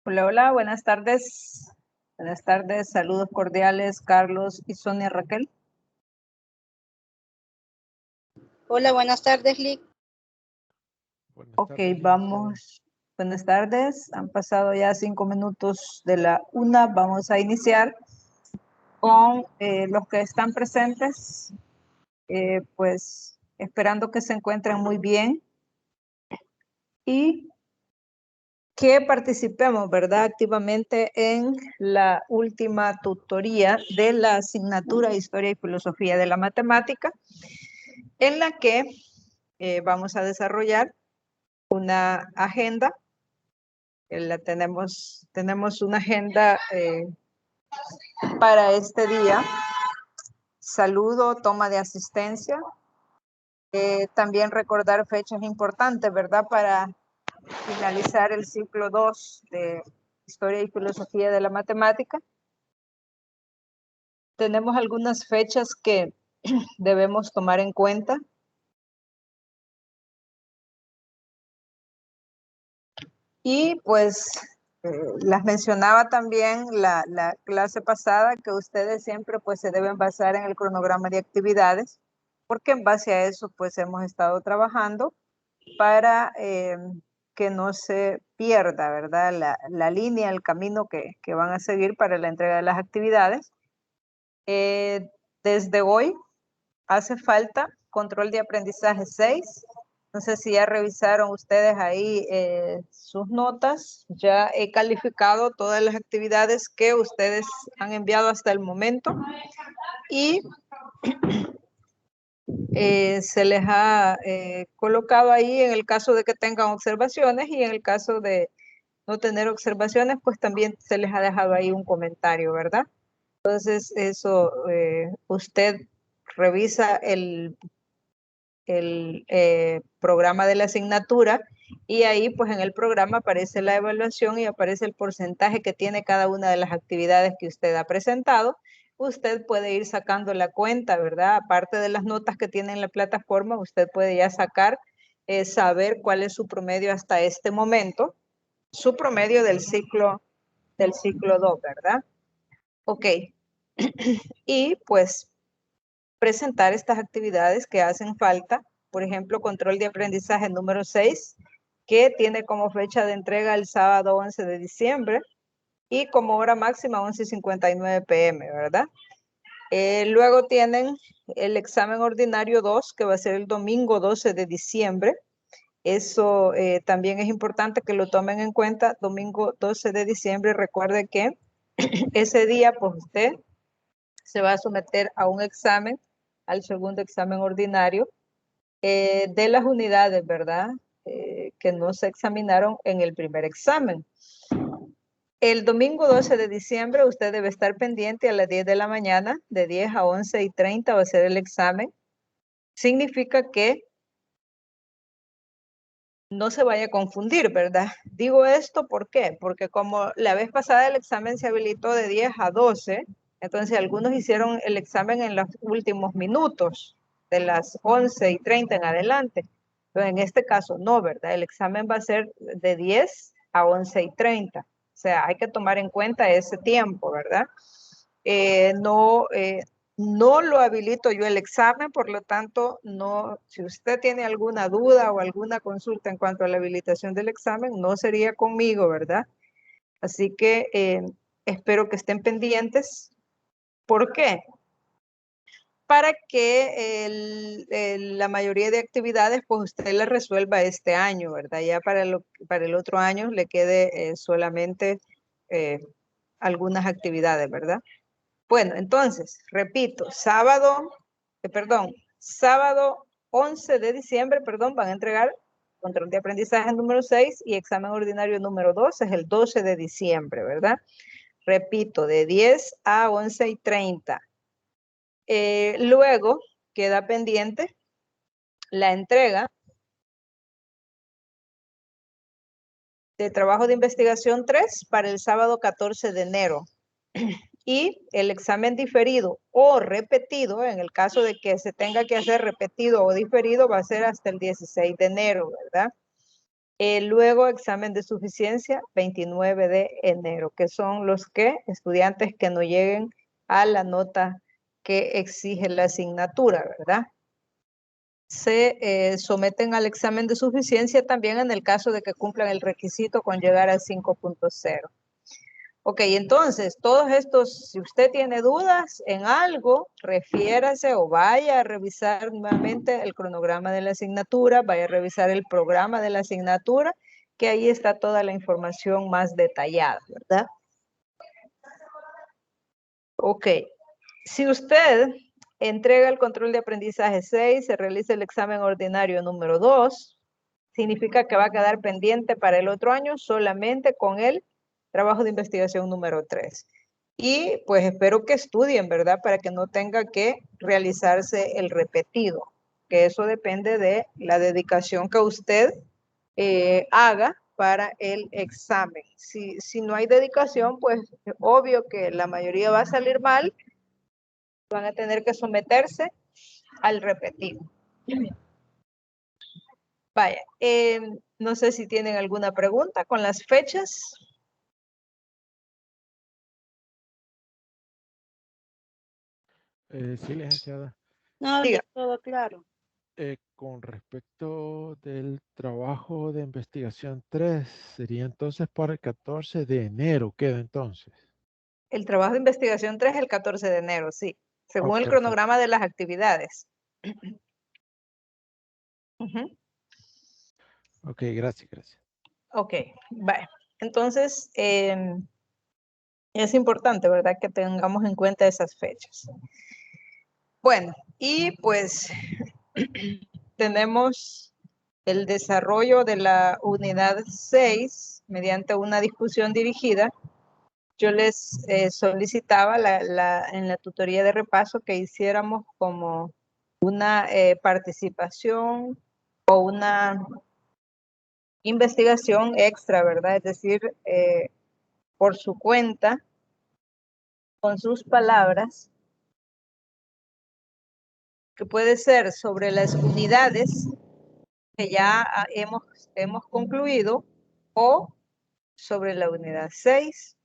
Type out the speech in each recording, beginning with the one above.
Hola, hola, buenas tardes. Buenas tardes, saludos cordiales, Carlos y Sonia Raquel. Hola, buenas tardes, Lick. Buenas Ok, tardes, Liz. vamos. Buenas tardes, han pasado ya 5 minutos de la 1. Vamos a iniciar con los que están presentes, pues esperando que se encuentren muy bien y que participemos, ¿verdad? Activamente en la última tutoría de la asignatura Historia y Filosofía de la Matemática, en la que vamos a desarrollar una agenda. Tenemos una agenda para este día. Saludo, toma de asistencia. También recordar fechas importantes, ¿verdad? Para finalizar el ciclo 2 de Historia y Filosofía de la Matemática. Tenemos algunas fechas que debemos tomar en cuenta. Y pues las mencionaba también la clase pasada, que ustedes siempre pues se deben basar en el cronograma de actividades, porque en base a eso pues hemos estado trabajando para que no se pierda, ¿verdad? La línea, el camino que van a seguir para la entrega de las actividades. Desde hoy hace falta control de aprendizaje 6. No sé si ya revisaron ustedes ahí sus notas. Ya he calificado todas las actividades que ustedes han enviado hasta el momento y se les ha colocado ahí en el caso de que tengan observaciones, y en el caso de no tener observaciones, pues también se les ha dejado ahí un comentario, ¿verdad? Entonces, eso usted revisa el programa de la asignatura, y ahí pues en el programa aparece la evaluación y aparece el porcentaje que tiene cada una de las actividades que usted ha presentado. Usted puede ir sacando la cuenta, ¿verdad? Aparte de las notas que tiene en la plataforma, usted puede ya sacar, saber cuál es su promedio hasta este momento, su promedio del ciclo 2, ¿verdad? Ok. Y pues presentar estas actividades que hacen falta. Por ejemplo, control de aprendizaje número 6, que tiene como fecha de entrega el sábado 11 de diciembre y como hora máxima 11:59 p.m., ¿verdad? Luego tienen el examen ordinario 2, que va a ser el domingo 12 de diciembre. Eso también es importante que lo tomen en cuenta. Domingo 12 de diciembre, recuerde que ese día pues usted se va a someter a un examen, al segundo examen ordinario, de las unidades, ¿verdad? Que no se examinaron en el primer examen. El domingo 12 de diciembre usted debe estar pendiente a las 10 de la mañana, de 10 a 11:30 va a ser el examen. Significa que no se vaya a confundir, ¿verdad? Digo esto, ¿por qué? Porque como la vez pasada el examen se habilitó de 10 a 12, entonces algunos hicieron el examen en los últimos minutos, de las 11:30 en adelante. Pero en este caso no, ¿verdad? El examen va a ser de 10 a 11:30. O sea, hay que tomar en cuenta ese tiempo, ¿verdad? No lo habilito yo el examen, por lo tanto, no, si usted tiene alguna duda o alguna consulta en cuanto a la habilitación del examen, no sería conmigo, ¿verdad? Así que espero que estén pendientes. ¿Por qué? Para que la mayoría de actividades, pues usted las resuelva este año, ¿verdad? Ya para el otro año le quede solamente algunas actividades, ¿verdad? Bueno, entonces, repito, sábado 11 de diciembre, van a entregar control de aprendizaje número 6 y examen ordinario número 2, es el 12 de diciembre, ¿verdad? Repito, de 10 a 11:30. Luego queda pendiente la entrega de trabajo de investigación 3 para el sábado 14 de enero. Y el examen diferido o repetido, en el caso de que se tenga que hacer repetido o diferido, va a ser hasta el 16 de enero, ¿verdad? Luego, examen de suficiencia, 29 de enero, que son los estudiantes que no lleguen a la nota que exige la asignatura, ¿verdad? Se someten al examen de suficiencia también en el caso de que cumplan el requisito con llegar al 5.0. Ok, entonces, todos estos, si usted tiene dudas en algo, refiérase o vaya a revisar nuevamente el cronograma de la asignatura, vaya a revisar el programa de la asignatura, que ahí está toda la información más detallada, ¿verdad? Ok, si usted entrega el control de aprendizaje 6, se realiza el examen ordinario número 2, significa que va a quedar pendiente para el otro año solamente con el trabajo de investigación número 3. Y pues espero que estudien, ¿verdad? Para que no tenga que realizarse el repetido, que eso depende de la dedicación que usted haga para el examen. Si no hay dedicación, pues obvio que la mayoría va a salir mal, van a tener que someterse al repetido. Vaya, no sé si tienen alguna pregunta con las fechas. Sí, licenciada. No, Diga. todo claro. Con respecto del trabajo de investigación 3, sería entonces para el 14 de enero, queda entonces. El trabajo de investigación 3 el 14 de enero, sí, Oh, según el perfecto. cronograma de las actividades. Ujú. Ok, gracias, gracias. Ok, vale. Entonces, es importante, ¿verdad? Que tengamos en cuenta esas fechas. Bueno, y pues tenemos el desarrollo de la unidad 6 mediante una discusión dirigida. Yo les solicitaba en la tutoría de repaso que hiciéramos como una participación o una investigación extra, ¿verdad? Es decir, por su cuenta, con sus palabras, que puede ser sobre las unidades que ya hemos concluido o sobre la unidad 6.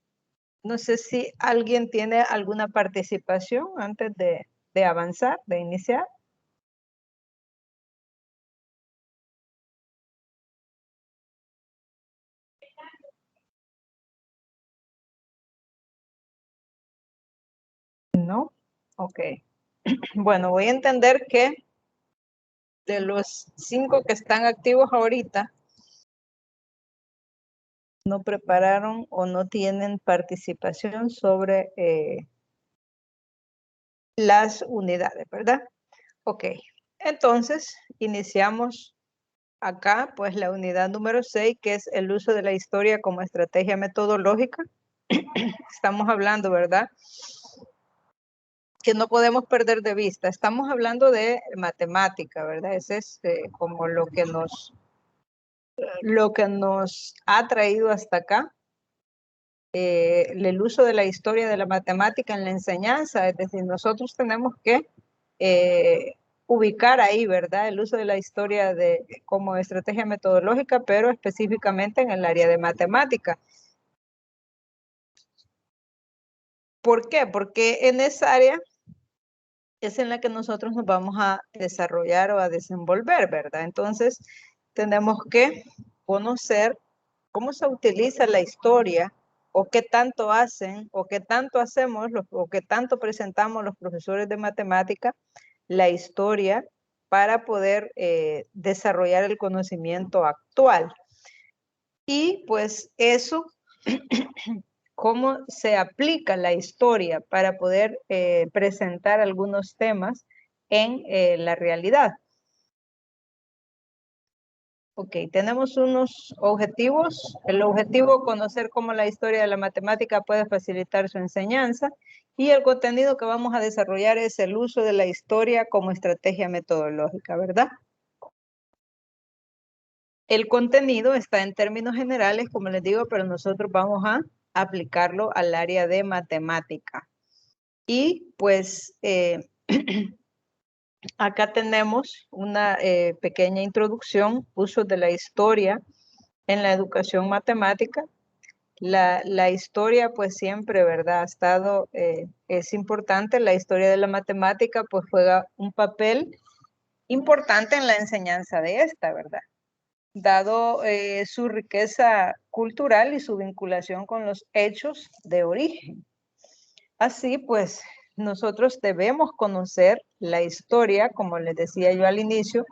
No sé si alguien tiene alguna participación antes de avanzar, de iniciar. ¿No? Ok. Bueno, voy a entender que de los 5 que están activos ahorita, no prepararon o no tienen participación sobre las unidades, ¿verdad? Ok. Entonces, iniciamos acá, pues la unidad número 6, que es el uso de la historia como estrategia metodológica. Estamos hablando, ¿verdad? Que no podemos perder de vista. Estamos hablando de matemática, ¿verdad? Ese es como lo que nos ha traído hasta acá. El uso de la historia de la matemática en la enseñanza, es decir, nosotros tenemos que ubicar ahí, ¿verdad? El uso de la historia como estrategia metodológica, pero específicamente en el área de matemática. ¿Por qué? Porque en esa área es en la que nosotros nos vamos a desarrollar o a desenvolver, ¿verdad? Entonces, tenemos que conocer cómo se utiliza la historia o qué tanto hacen o qué tanto hacemos o qué tanto presentamos los profesores de matemática la historia para poder desarrollar el conocimiento actual. Y pues eso cómo se aplica la historia para poder presentar algunos temas en la realidad. Ok, tenemos unos objetivos. El objetivo, conocer cómo la historia de la matemática puede facilitar su enseñanza. Y el contenido que vamos a desarrollar es el uso de la historia como estrategia metodológica, ¿verdad? El contenido está en términos generales, como les digo, pero nosotros vamos a aplicarlo al área de matemática. Y pues acá tenemos una pequeña introducción, uso de la historia en la educación matemática. La historia, pues siempre, ¿verdad? Ha estado, es importante. La historia de la matemática, pues juega un papel importante en la enseñanza de esta, ¿verdad? Dado su riqueza cultural y su vinculación con los hechos de origen. Así pues, nosotros debemos conocer la historia, como les decía yo al inicio,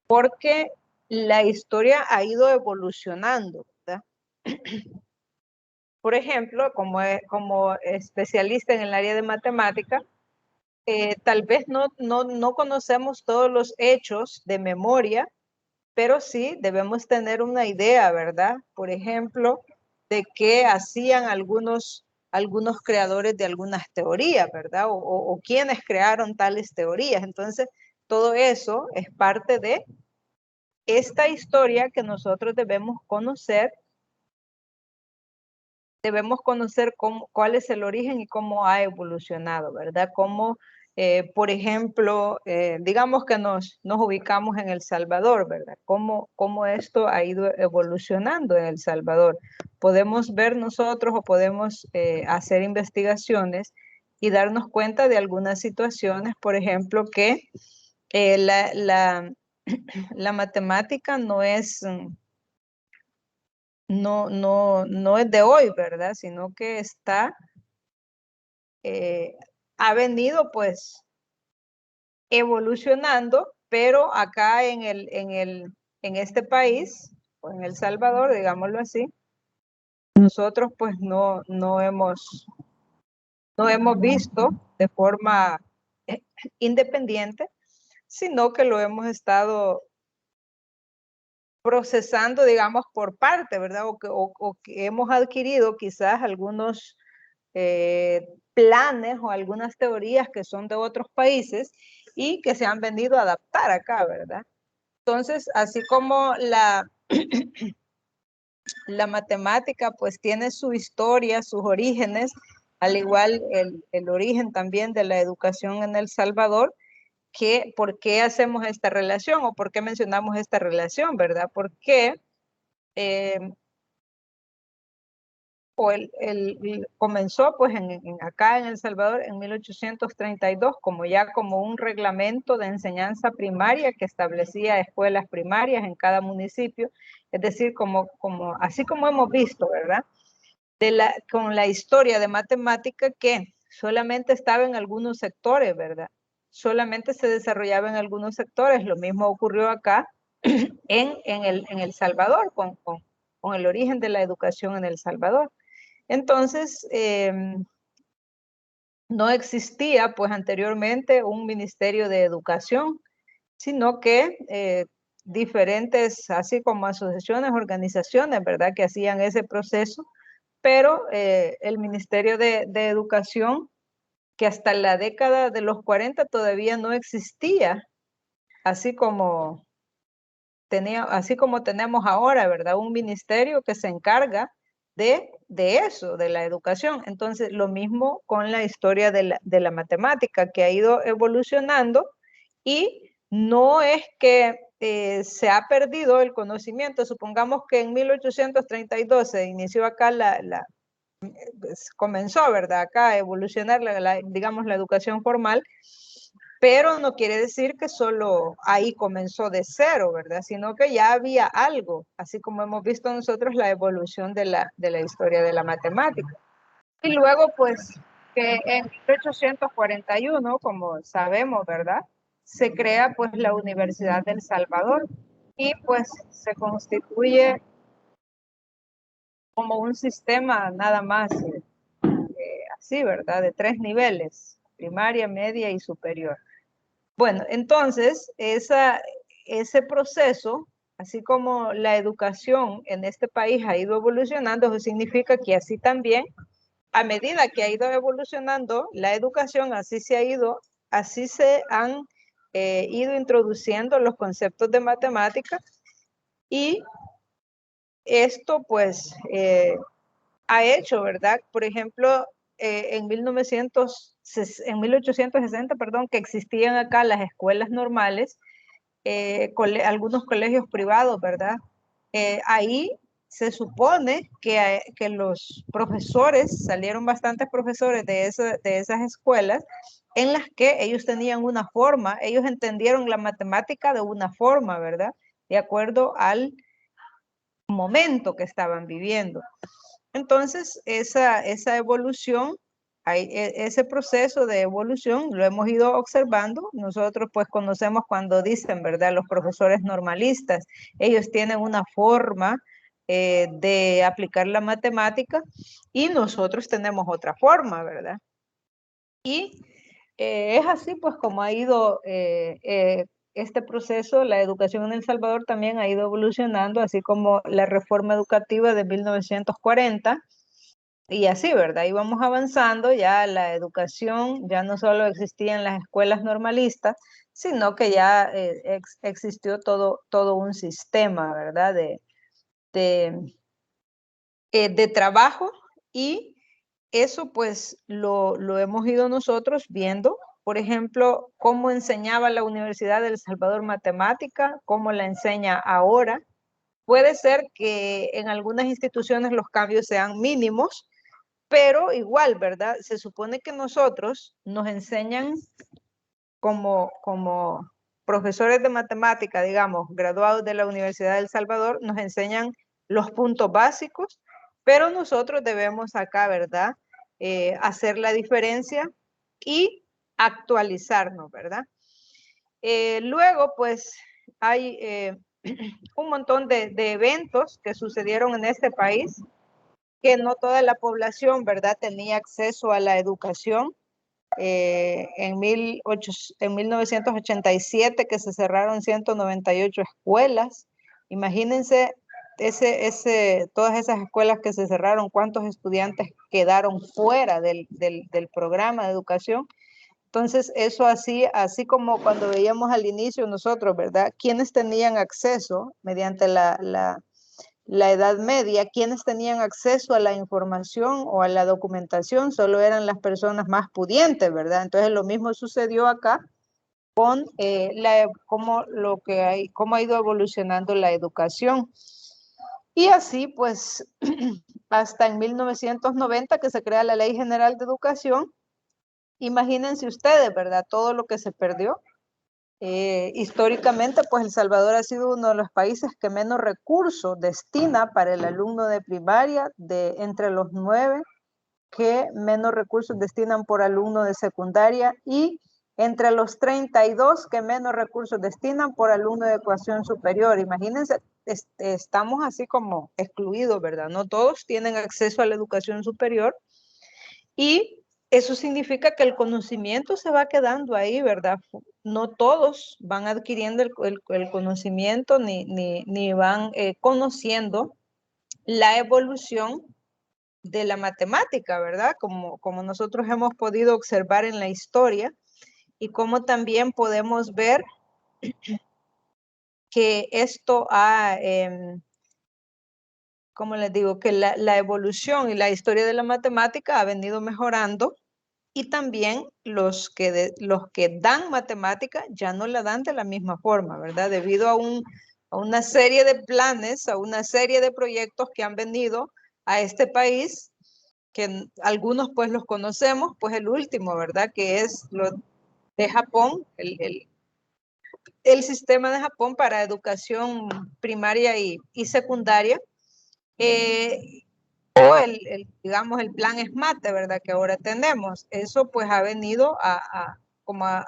porque la historia ha ido evolucionando, ¿verdad? Por ejemplo, como especialista en el área de matemática, tal vez no conocemos todos los hechos de memoria, pero sí debemos tener una idea, ¿verdad? Por ejemplo, de qué hacían algunos creadores de algunas teorías, ¿verdad? O quiénes crearon tales teorías. Entonces, todo eso es parte de esta historia que nosotros debemos conocer cuál es el origen y cómo ha evolucionado, ¿verdad? Cómo, por ejemplo, digamos que nos ubicamos en El Salvador, ¿verdad? Cómo esto ha ido evolucionando en El Salvador. Podemos ver nosotros o podemos hacer investigaciones y darnos cuenta de algunas situaciones, por ejemplo, que la matemática no es de hoy, ¿verdad? Sino que ha venido pues evolucionando, pero acá en este país, o en El Salvador, digámoslo así, nosotros pues no hemos visto de forma independiente, sino que lo hemos estado procesando, digamos, por parte, ¿verdad? O que hemos adquirido quizás algunos planes o algunas teorías que son de otros países y que se han venido a adaptar acá, ¿verdad? Entonces, así como la matemática pues tiene su historia, sus orígenes, al igual el origen también de la educación en El Salvador, ¿por qué hacemos esta relación o por qué mencionamos esta relación, verdad? Porque comenzó pues acá en El Salvador en 1832 como un reglamento de enseñanza primaria que establecía escuelas primarias en cada municipio, es decir, así como hemos visto, ¿verdad? Con la historia de matemática que solamente estaba en algunos sectores, ¿verdad? Solamente se desarrollaba en algunos sectores. Lo mismo ocurrió acá en El Salvador, con el origen de la educación en El Salvador. Entonces, no existía pues anteriormente un ministerio de educación, sino que diferentes, así como asociaciones, organizaciones, ¿verdad? Que hacían ese proceso, pero el Ministerio de Educación, que hasta la década de los 40 todavía no existía, así como tenemos ahora, ¿verdad? Un ministerio que se encarga de eso, de la educación. Entonces, lo mismo con la historia de la matemática, que ha ido evolucionando y no es que se ha perdido el conocimiento. Supongamos que en 1832 se inició acá comenzó, ¿verdad? Acá a evolucionar, digamos, la educación formal, pero no quiere decir que solo ahí comenzó de cero, ¿verdad? Sino que ya había algo, así como hemos visto nosotros la evolución de la historia de la matemática. Y luego, pues, que en 1841, como sabemos, ¿verdad? Se crea, pues, la Universidad del Salvador y, pues, se constituye como un sistema nada más así, ¿verdad? De 3 niveles, primaria, media y superior. Bueno, entonces, ese proceso, así como la educación en este país ha ido evolucionando, eso significa que así también, a medida que ha ido evolucionando la educación, así se han ido introduciendo los conceptos de matemática y esto pues ha hecho, ¿verdad? Por ejemplo, en 1860, perdón, que existían acá las escuelas normales, algunos colegios privados, ¿verdad? Ahí se supone que los profesores, salieron bastantes profesores de esas escuelas en las que ellos tenían una forma, ellos entendieron la matemática de una forma, ¿verdad? De acuerdo al momento que estaban viviendo. Entonces, esa evolución, ese proceso de evolución lo hemos ido observando. Nosotros pues conocemos cuando dicen, ¿verdad? Los profesores normalistas, ellos tienen una forma de aplicar la matemática y nosotros tenemos otra forma, ¿verdad? Y es así pues como ha ido este proceso. La educación en El Salvador también ha ido evolucionando, así como la reforma educativa de 1940. Y así, ¿verdad? Íbamos avanzando, ya la educación ya no solo existía en las escuelas normalistas, sino que ya existió todo un sistema, ¿verdad? De trabajo, y eso pues lo hemos ido nosotros viendo. Por ejemplo, cómo enseñaba la Universidad de El Salvador matemática, cómo la enseña ahora. Puede ser que en algunas instituciones los cambios sean mínimos, pero igual, ¿verdad? Se supone que nosotros nos enseñan como profesores de matemática, digamos, graduados de la Universidad de El Salvador, nos enseñan los puntos básicos, pero nosotros debemos acá, ¿verdad? Hacer la diferencia y actualizarnos, ¿verdad? Luego, pues, hay un montón de eventos que sucedieron en este país, que no toda la población, ¿verdad?, tenía acceso a la educación. En 1987 que se cerraron 198 escuelas. Imagínense todas esas escuelas que se cerraron, cuántos estudiantes quedaron fuera del programa de educación. Entonces, eso así como cuando veíamos al inicio nosotros, ¿verdad? ¿Quiénes tenían acceso mediante la Edad Media? ¿Quiénes tenían acceso a la información o a la documentación? Solo eran las personas más pudientes, ¿verdad? Entonces lo mismo sucedió acá con cómo ha ido evolucionando la educación. Y así pues hasta en 1990 que se crea la Ley General de Educación. Imagínense ustedes, ¿verdad? Todo lo que se perdió. Históricamente, pues El Salvador ha sido uno de los países que menos recursos destina para el alumno de primaria, de entre los 9 que menos recursos destinan por alumno de secundaria, y entre los 32 que menos recursos destinan por alumno de educación superior. Imagínense, estamos así como excluidos, ¿verdad? No todos tienen acceso a la educación superior, y eso significa que el conocimiento se va quedando ahí, ¿verdad? No todos van adquiriendo el conocimiento ni van conociendo la evolución de la matemática, ¿verdad? Como nosotros hemos podido observar en la historia, y como también podemos ver que esto como les digo, que la evolución y la historia de la matemática ha venido mejorando. Y también los que dan matemática ya no la dan de la misma forma, ¿verdad? Debido a una serie de planes, a una serie de proyectos que han venido a este país, que algunos pues los conocemos, pues el último, ¿verdad? Que es lo de Japón, el sistema de Japón para educación primaria y secundaria. O digamos, el plan SMART, ¿verdad? Que ahora tenemos. Eso pues ha venido como a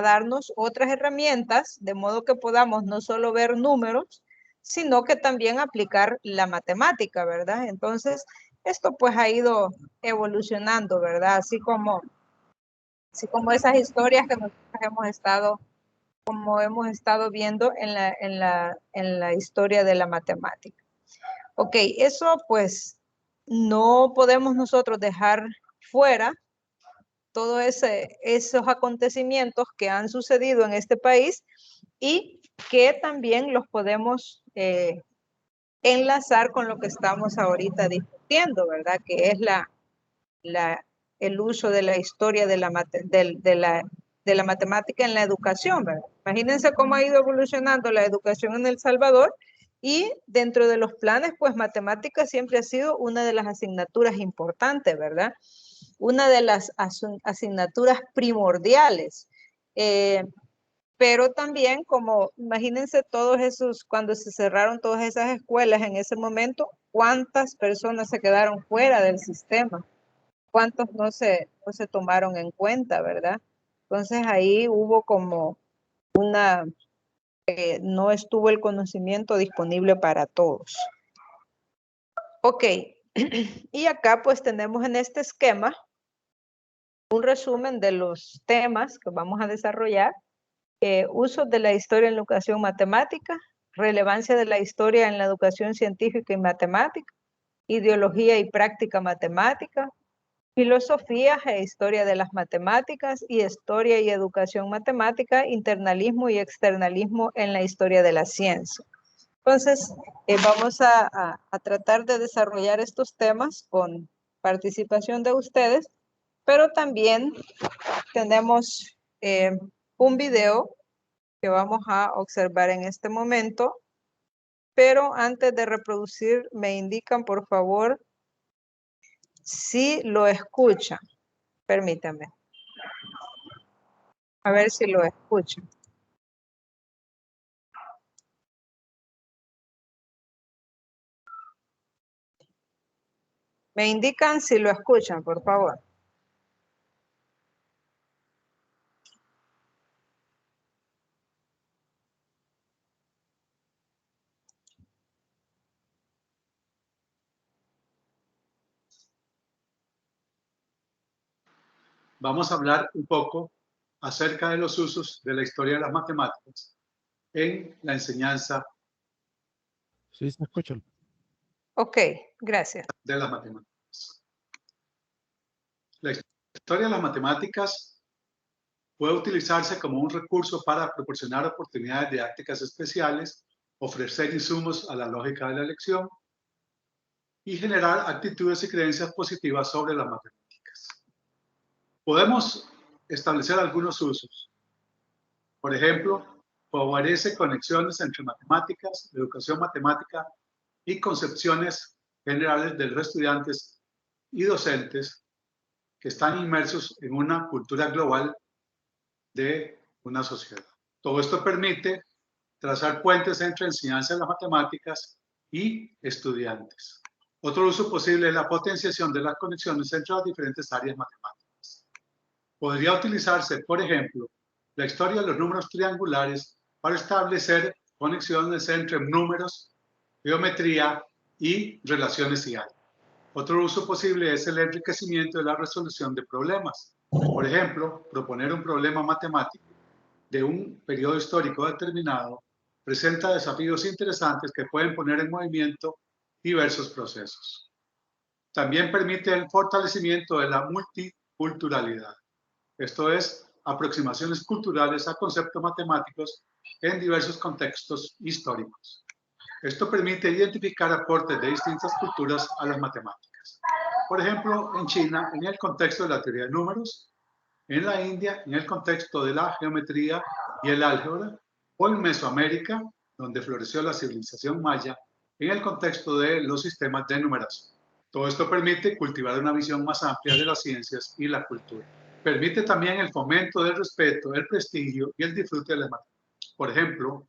darnos otras herramientas, de modo que podamos no solo ver números, sino que también aplicar la matemática, ¿verdad? Entonces, esto pues ha ido evolucionando, ¿verdad? Así como esas historias que nosotros hemos estado viendo en la historia de la matemática. Ok, eso pues no podemos nosotros dejar fuera todos esos acontecimientos que han sucedido en este país, y que también los podemos enlazar con lo que estamos ahorita discutiendo, ¿verdad? Que es el uso de la historia de la matemática en la educación, ¿verdad? Imagínense cómo ha ido evolucionando la educación en El Salvador, Y dentro de los planes, pues matemáticas siempre ha sido una de las asignaturas importantes, ¿verdad? Una de las asignaturas primordiales. Pero también, como imagínense todos esos, cuando se cerraron todas esas escuelas en ese momento, ¿cuántas personas se quedaron fuera del sistema? ¿Cuántos no se tomaron en cuenta, verdad? Entonces ahí hubo como una, no estuvo el conocimiento disponible para todos. Ok, y acá pues tenemos en este esquema un resumen de los temas que vamos a desarrollar. Uso de la historia en la educación matemática, relevancia de la historia en la educación científica y matemática, ideología y práctica matemática, filosofía e historia de las matemáticas y historia y educación matemática, internalismo y externalismo en la historia de la ciencia. Entonces, vamos a tratar de desarrollar estos temas con participación de ustedes, pero también tenemos un video que vamos a observar en este momento, pero antes de reproducir, me indican, por favor, si lo escuchan. Permítanme. A ver si lo escuchan. Me indican si lo escuchan, por favor. Vamos a hablar un poco acerca de los usos de la historia de las matemáticas en la enseñanza Sí, se escucha. Ok, gracias. de las matemáticas. La historia de las matemáticas puede utilizarse como un recurso para proporcionar oportunidades didácticas especiales, ofrecer insumos a la lógica de la lección y generar actitudes y creencias positivas sobre las matemáticas. Podemos establecer algunos usos. Por ejemplo, favorece conexiones entre matemáticas, educación matemática y concepciones generales de los estudiantes y docentes que están inmersos en una cultura global de una sociedad. Todo esto permite trazar puentes entre enseñanza de las matemáticas y estudiantes. Otro uso posible es la potenciación de las conexiones entre las diferentes áreas matemáticas. Podría utilizarse, por ejemplo, la historia de los números triangulares para establecer conexiones entre números, geometría y relaciones y álgebra. Otro uso posible es el enriquecimiento de la resolución de problemas. Por ejemplo, proponer un problema matemático de un periodo histórico determinado presenta desafíos interesantes que pueden poner en movimiento diversos procesos. También permite el fortalecimiento de la multiculturalidad. Esto es, aproximaciones culturales a conceptos matemáticos en diversos contextos históricos. Esto permite identificar aportes de distintas culturas a las matemáticas. Por ejemplo, en China, en el contexto de la teoría de números, en la India, en el contexto de la geometría y el álgebra, o en Mesoamérica, donde floreció la civilización maya, en el contexto de los sistemas de numeración. Todo esto permite cultivar una visión más amplia de las ciencias y la cultura. Permite también el fomento del respeto, el prestigio y el disfrute de las matemáticas. Por ejemplo,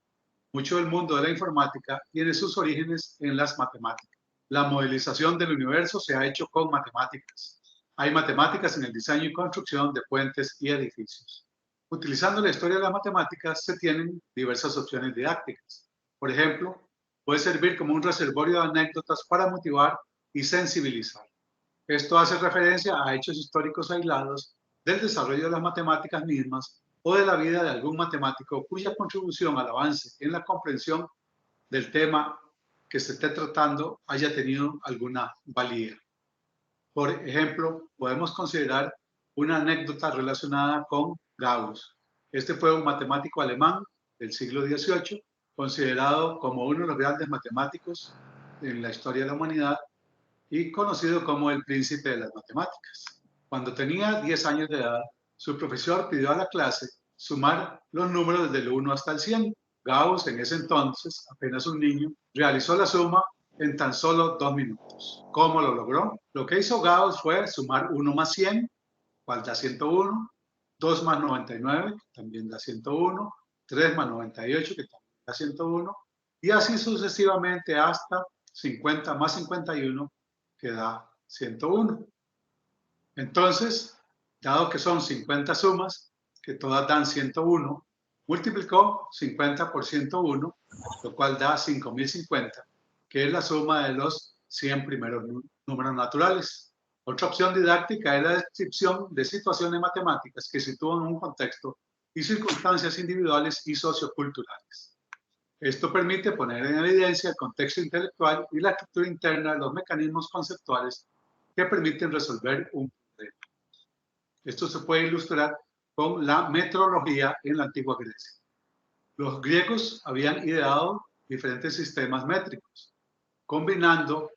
mucho del mundo de la informática tiene sus orígenes en las matemáticas. La modelización del universo se ha hecho con matemáticas. Hay matemáticas en el diseño y construcción de puentes y edificios. Utilizando la historia de las matemáticas se tienen diversas opciones didácticas. Por ejemplo, puede servir como un reservorio de anécdotas para motivar y sensibilizar. Esto hace referencia a hechos históricos aislados del desarrollo de las matemáticas mismas o de la vida de algún matemático cuya contribución al avance en la comprensión del tema que se esté tratando haya tenido alguna valía. Por ejemplo, podemos considerar una anécdota relacionada con Gauss. Este fue un matemático alemán del siglo XVIII, considerado como uno de los grandes matemáticos en la historia de la humanidad y conocido como el príncipe de las matemáticas. Cuando tenía 10 años de edad, su profesor pidió a la clase sumar los números desde el 1 hasta el 100. Gauss, en ese entonces, apenas un niño, realizó la suma en tan solo 2 minutos. ¿Cómo lo logró? Lo que hizo Gauss fue sumar 1 más 100, cual da 101, 2 más 99, que también da 101, 3 más 98, que también da 101, y así sucesivamente hasta 50 más 51, que da 101. Entonces, dado que son 50 sumas, que todas dan 101, multiplicó 50 por 101, lo cual da 5050, que es la suma de los 100 primeros números naturales. Otra opción didáctica es la descripción de situaciones matemáticas que sitúan un contexto y circunstancias individuales y socioculturales. Esto permite poner en evidencia el contexto intelectual y la estructura interna de los mecanismos conceptuales que permiten resolver un problema. Esto se puede ilustrar con la metrología en la antigua Grecia. Los griegos habían ideado diferentes sistemas métricos, combinando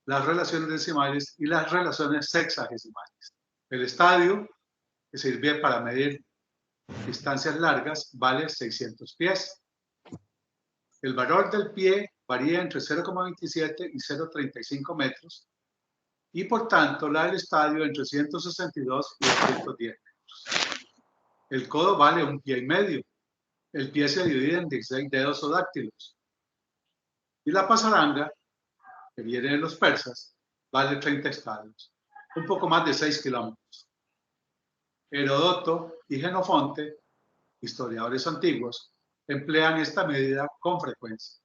las relaciones decimales y las relaciones sexagesimales. El estadio, que sirve para medir distancias largas, vale 600 pies. El valor del pie varía entre 0,27 y 0,35 metros y por tanto la del estadio entre 162 y 210 metros. El codo vale 1,5 pies. El pie se divide en 16 dedos o dáctilos. Y la pasaranga, que viene de los persas, vale 30 estadios, un poco más de 6 kilómetros. Heródoto y Jenofonte, historiadores antiguos, emplean esta medida con frecuencia.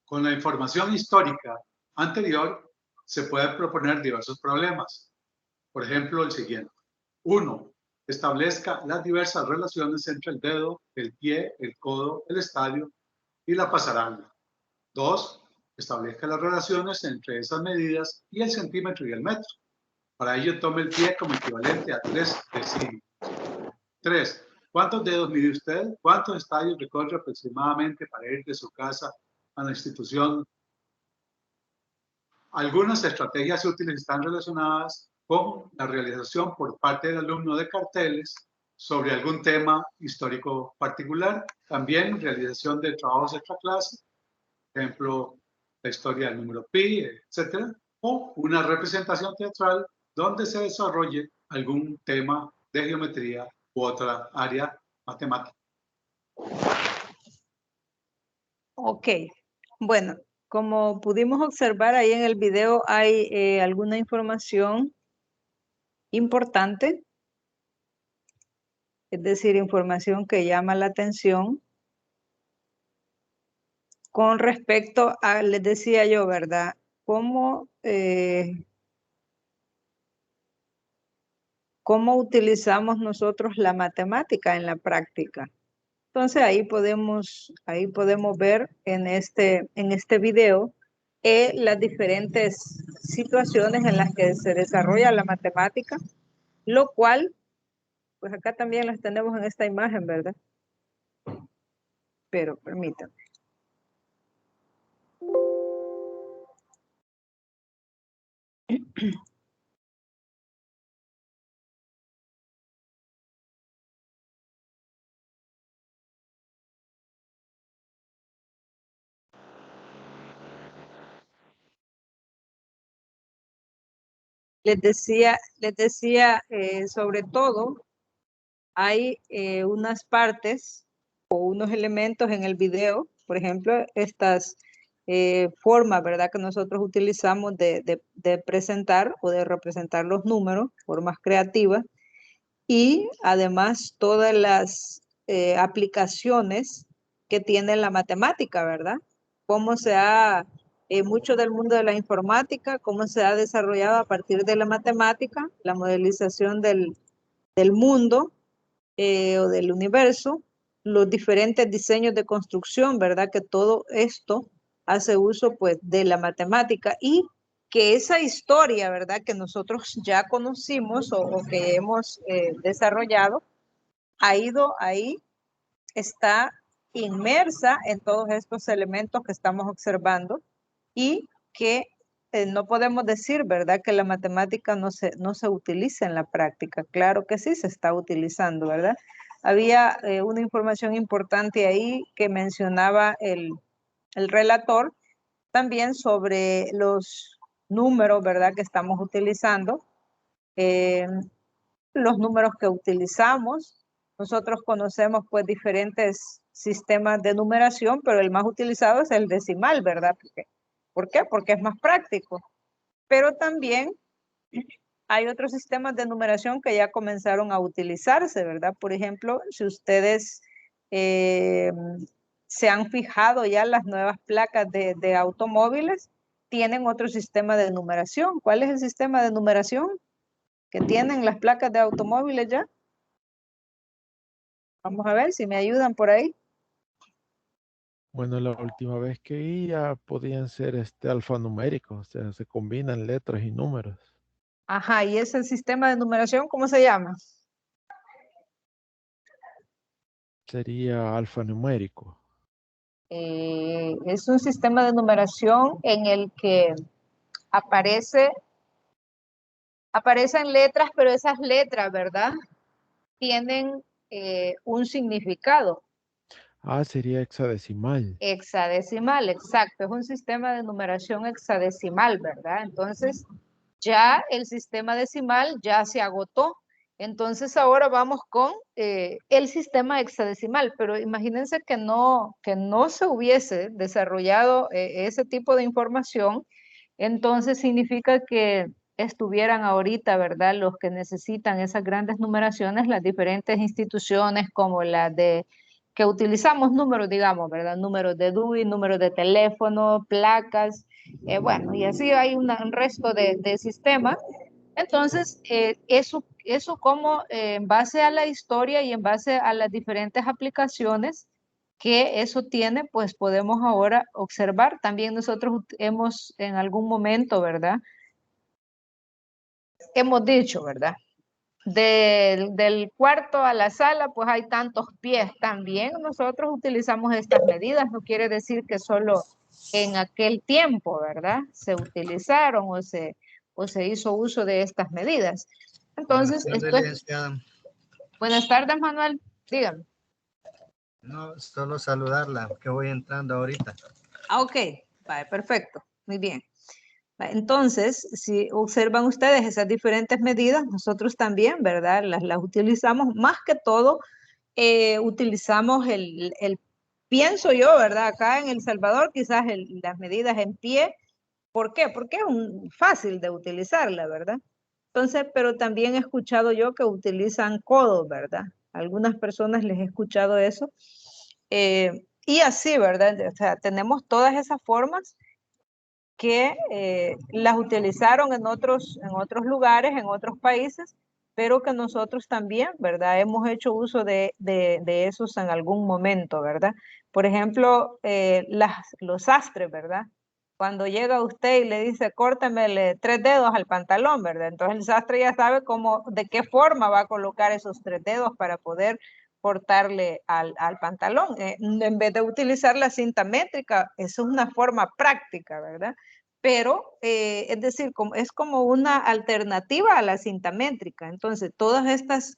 Con la información histórica anterior se pueden proponer diversos problemas. Por ejemplo, el siguiente. 1. Establezca las diversas relaciones entre el dedo, el pie, el codo, el estadio y la pasaranga. 2. Establezca las relaciones entre esas medidas y el centímetro y el metro. Para ello, tome el pie como equivalente a 3 decímetros. 3. ¿Cuántos dedos mide usted? ¿Cuántos estadios recorre aproximadamente para ir de su casa a la institución? Algunas estrategias útiles están relacionadas con la realización por parte del alumno de carteles sobre algún tema histórico particular. También realización de trabajos extra clase, por ejemplo, la historia del número pi, etc. O una representación teatral donde se desarrolle algún tema de geometría u otra área matemática. Ok, bueno, como pudimos observar ahí en el video hay alguna información importante, es decir, información que llama la atención con respecto a, les decía yo, ¿verdad? ¿Cómo utilizamos nosotros la matemática en la práctica? Entonces ahí podemos ver en este video las diferentes situaciones en las que se desarrolla la matemática, lo cual, pues acá también las tenemos en esta imagen, ¿verdad? Pero permítanme. Les decía sobre todo, hay unas partes o unos elementos en el video, por ejemplo, estas formas, ¿verdad? Que nosotros utilizamos de presentar o de representar los números, formas creativas, y además todas las aplicaciones que tiene la matemática, ¿verdad? Cómo se ha, mucho del mundo de la informática, cómo se ha desarrollado a partir de la matemática, la modelización del mundo o del universo, los diferentes diseños de construcción, ¿verdad? Que todo esto hace uso pues de la matemática y que esa historia, ¿verdad? Que nosotros ya conocimos o que hemos desarrollado, ha ido ahí, está inmersa en todos estos elementos que estamos observando y que no podemos decir, ¿verdad? Que la matemática no se utiliza en la práctica. Claro que sí se está utilizando, ¿verdad? había una información importante ahí que mencionaba el relator, también sobre los números, ¿verdad?, que estamos utilizando, los números que utilizamos. Nosotros conocemos pues diferentes sistemas de numeración, pero el más utilizado es el decimal, ¿verdad? ¿Por qué? Porque es más práctico. Pero también hay otros sistemas de numeración que ya comenzaron a utilizarse, ¿verdad? Por ejemplo, si ustedes se han fijado ya las nuevas placas de automóviles, tienen otro sistema de numeración. ¿Cuál es el sistema de numeración que tienen las placas de automóviles ya? Vamos a ver si me ayudan por ahí. Bueno, la última vez que vi ya podían ser alfanuméricos, o sea, se combinan letras y números. Ajá, ¿y ese sistema de numeración cómo se llama? Sería alfanumérico. Es un sistema de numeración en el que aparecen letras, pero esas letras, ¿verdad?, tienen un significado. Ah, sería hexadecimal. Hexadecimal, exacto. Es un sistema de numeración hexadecimal, ¿verdad? Entonces, ya el sistema decimal ya se agotó. Entonces, ahora vamos con el sistema hexadecimal. Pero imagínense que no se hubiese desarrollado ese tipo de información. Entonces, significa que estuvieran ahorita, ¿verdad?, los que necesitan esas grandes numeraciones, las diferentes instituciones como las de que utilizamos números, digamos, ¿verdad? Números de DUI, números de teléfono, placas, bueno, y así hay un resto de sistemas. Entonces, eso como en base a la historia y en base a las diferentes aplicaciones que eso tiene, pues podemos ahora observar. También nosotros hemos en algún momento, ¿verdad? Hemos dicho, ¿verdad? Del cuarto a la sala, pues hay tantos pies. También nosotros utilizamos estas medidas. No quiere decir que solo en aquel tiempo, ¿verdad?, se utilizaron o se hizo uso de estas medidas. Entonces, Buenas tardes, esto es... licenciada. Buenas tardes, Manuel. Dígame. No, solo saludarla, que voy entrando ahorita. Ah, ok. Vale, perfecto. Muy bien. Entonces, si observan ustedes esas diferentes medidas, nosotros también, ¿verdad?, las utilizamos. Más que todo, utilizamos pienso yo, ¿verdad?, acá en El Salvador, quizás las medidas en pie. ¿Por qué? Porque es fácil de utilizarla, ¿verdad? Entonces, pero también he escuchado yo que utilizan codos, ¿verdad? Algunas personas les he escuchado eso. Y así, ¿verdad? O sea, tenemos todas esas formas que las utilizaron en otros lugares, en otros países, pero que nosotros también, ¿verdad?, hemos hecho uso de esos en algún momento, ¿verdad? Por ejemplo, los sastres, ¿verdad? Cuando llega usted y le dice, córtemele 3 dedos al pantalón, ¿verdad? Entonces el sastre ya sabe de qué forma va a colocar esos 3 dedos para poder cortarle al pantalón. En vez de utilizar la cinta métrica, eso es una forma práctica, ¿verdad? Pero, es decir, es como una alternativa a la cinta métrica. Entonces, todas estas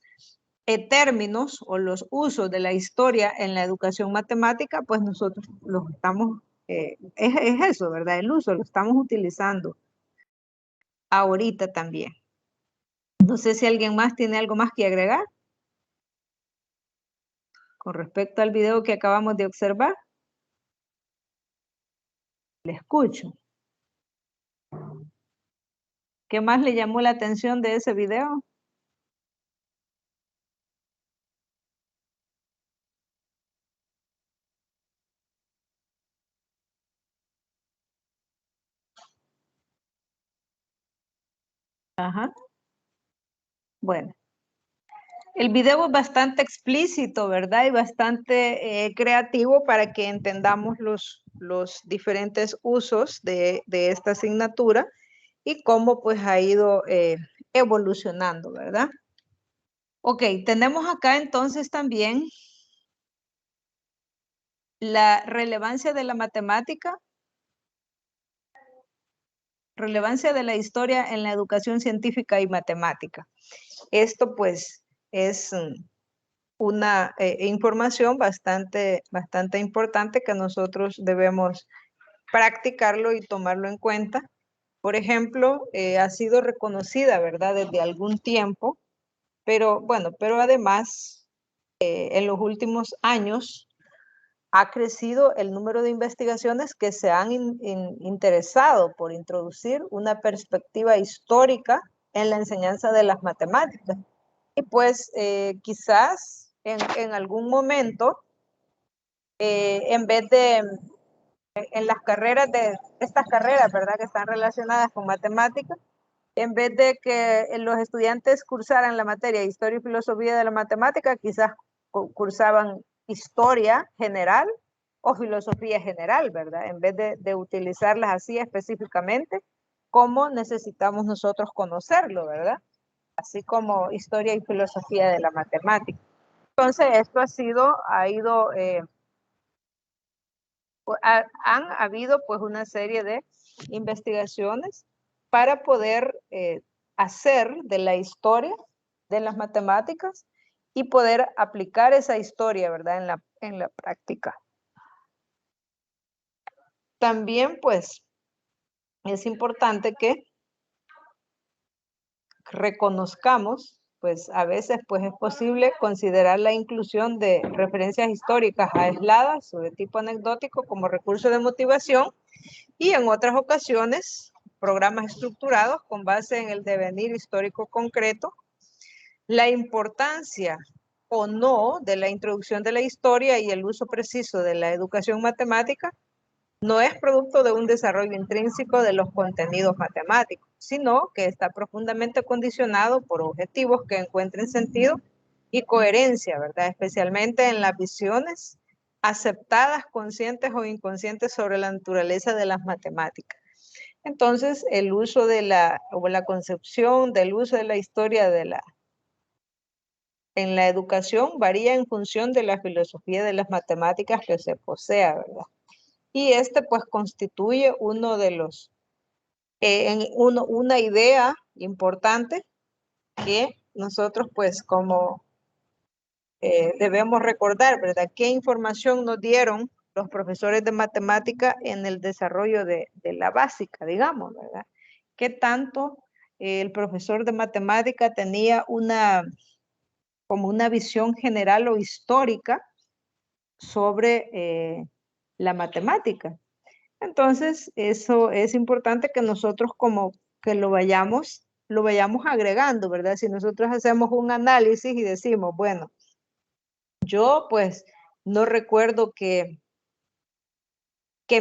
términos o los usos de la historia en la educación matemática, pues nosotros los estamos, es eso, ¿verdad? El uso lo estamos utilizando ahorita también. No sé si alguien más tiene algo más que agregar con respecto al video que acabamos de observar. Le escucho. ¿Qué más le llamó la atención de ese video? Ajá. Bueno. El video es bastante explícito, ¿verdad? Y bastante creativo para que entendamos los diferentes usos de esta asignatura y cómo pues ha ido evolucionando, ¿verdad? Ok, tenemos acá entonces también la relevancia de la matemática, relevancia de la historia en la educación científica y matemática. Esto pues es una información bastante importante que nosotros debemos practicarlo y tomarlo en cuenta. Por ejemplo, ha sido reconocida, ¿verdad?, desde algún tiempo, pero bueno, pero además en los últimos años ha crecido el número de investigaciones que se han interesado por introducir una perspectiva histórica en la enseñanza de las matemáticas. Y pues quizás en algún momento, en vez de en las carreras de estas carreras, ¿verdad?, que están relacionadas con matemáticas, en vez de que los estudiantes cursaran la materia Historia y Filosofía de la Matemática, quizás cursaban Historia General o Filosofía General, ¿verdad? En vez de utilizarlas así específicamente, como necesitamos nosotros conocerlo, ¿verdad? Así como Historia y Filosofía de la Matemática. Entonces, esto han habido pues una serie de investigaciones para poder hacer de la historia de las matemáticas y poder aplicar esa historia, ¿verdad?, en la práctica. También pues es importante que reconozcamos, pues a veces pues es posible considerar la inclusión de referencias históricas aisladas o de tipo anecdótico como recurso de motivación, y en otras ocasiones programas estructurados con base en el devenir histórico concreto. La importancia o no de la introducción de la historia y el uso preciso de la educación matemática no es producto de un desarrollo intrínseco de los contenidos matemáticos, sino que está profundamente condicionado por objetivos que encuentren sentido y coherencia, ¿verdad? Especialmente en las visiones aceptadas, conscientes o inconscientes sobre la naturaleza de las matemáticas. Entonces, el uso de la concepción del uso de la historia en la educación varía en función de la filosofía de las matemáticas que se posea, ¿verdad? Y pues constituye uno de los, una idea importante que nosotros pues como debemos recordar, ¿verdad? ¿Qué información nos dieron los profesores de matemática en el desarrollo de la básica, digamos, ¿verdad? ¿Qué tanto el profesor de matemática tenía como una visión general o histórica sobre la matemática? Entonces, eso es importante que nosotros como que lo vayamos agregando, ¿verdad? Si nosotros hacemos un análisis y decimos, bueno, yo pues no recuerdo que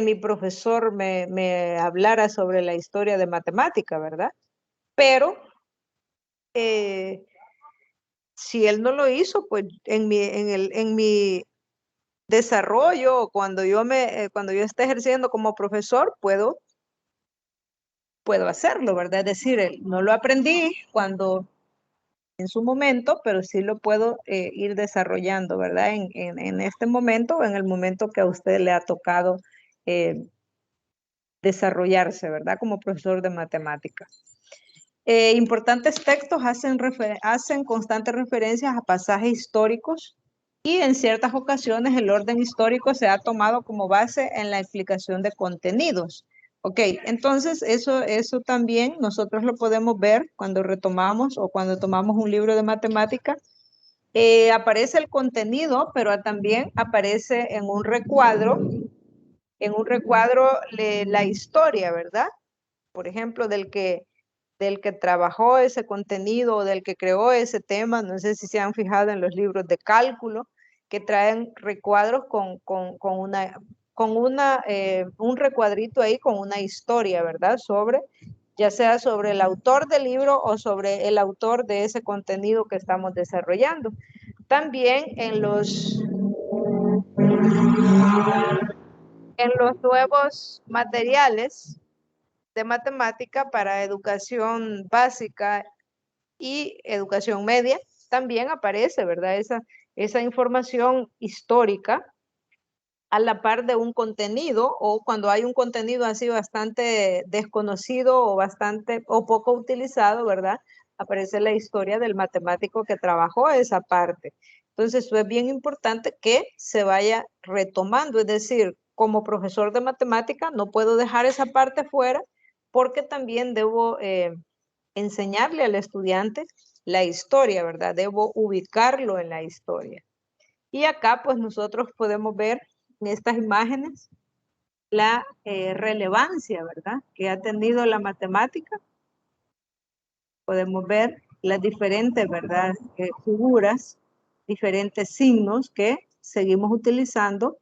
mi profesor me hablara sobre la historia de matemática, ¿verdad? Pero si él no lo hizo, pues en mi desarrollo, cuando yo esté ejerciendo como profesor, puedo hacerlo, ¿verdad? Es decir, no lo aprendí en su momento, pero sí lo puedo ir desarrollando, ¿verdad? En este momento, en el momento que a usted le ha tocado desarrollarse, ¿verdad? Como profesor de matemáticas. Importantes textos hacen constantes referencias a pasajes históricos y en ciertas ocasiones el orden histórico se ha tomado como base en la explicación de contenidos. Ok, entonces eso también nosotros lo podemos ver cuando retomamos o cuando tomamos un libro de matemática. Aparece el contenido, pero también aparece en un recuadro la historia, ¿verdad? Por ejemplo, del que trabajó ese contenido o del que creó ese tema. No sé si se han fijado en los libros de cálculo que traen recuadros un recuadrito ahí con una historia, ¿verdad? Ya sea sobre el autor del libro o sobre el autor de ese contenido que estamos desarrollando. También en los nuevos materiales de matemática para educación básica y educación media, también aparece, ¿verdad? Esa información histórica a la par de un contenido, o cuando hay un contenido así bastante desconocido o poco utilizado, ¿verdad? Aparece la historia del matemático que trabajó esa parte. Entonces, eso es bien importante que se vaya retomando. Es decir, como profesor de matemática, no puedo dejar esa parte fuera porque también debo enseñarle al estudiante la historia, ¿verdad? Debo ubicarlo en la historia. Y acá, pues, nosotros podemos ver en estas imágenes la relevancia, ¿verdad? Que ha tenido la matemática. Podemos ver las diferentes, ¿verdad? Figuras, diferentes signos que seguimos utilizando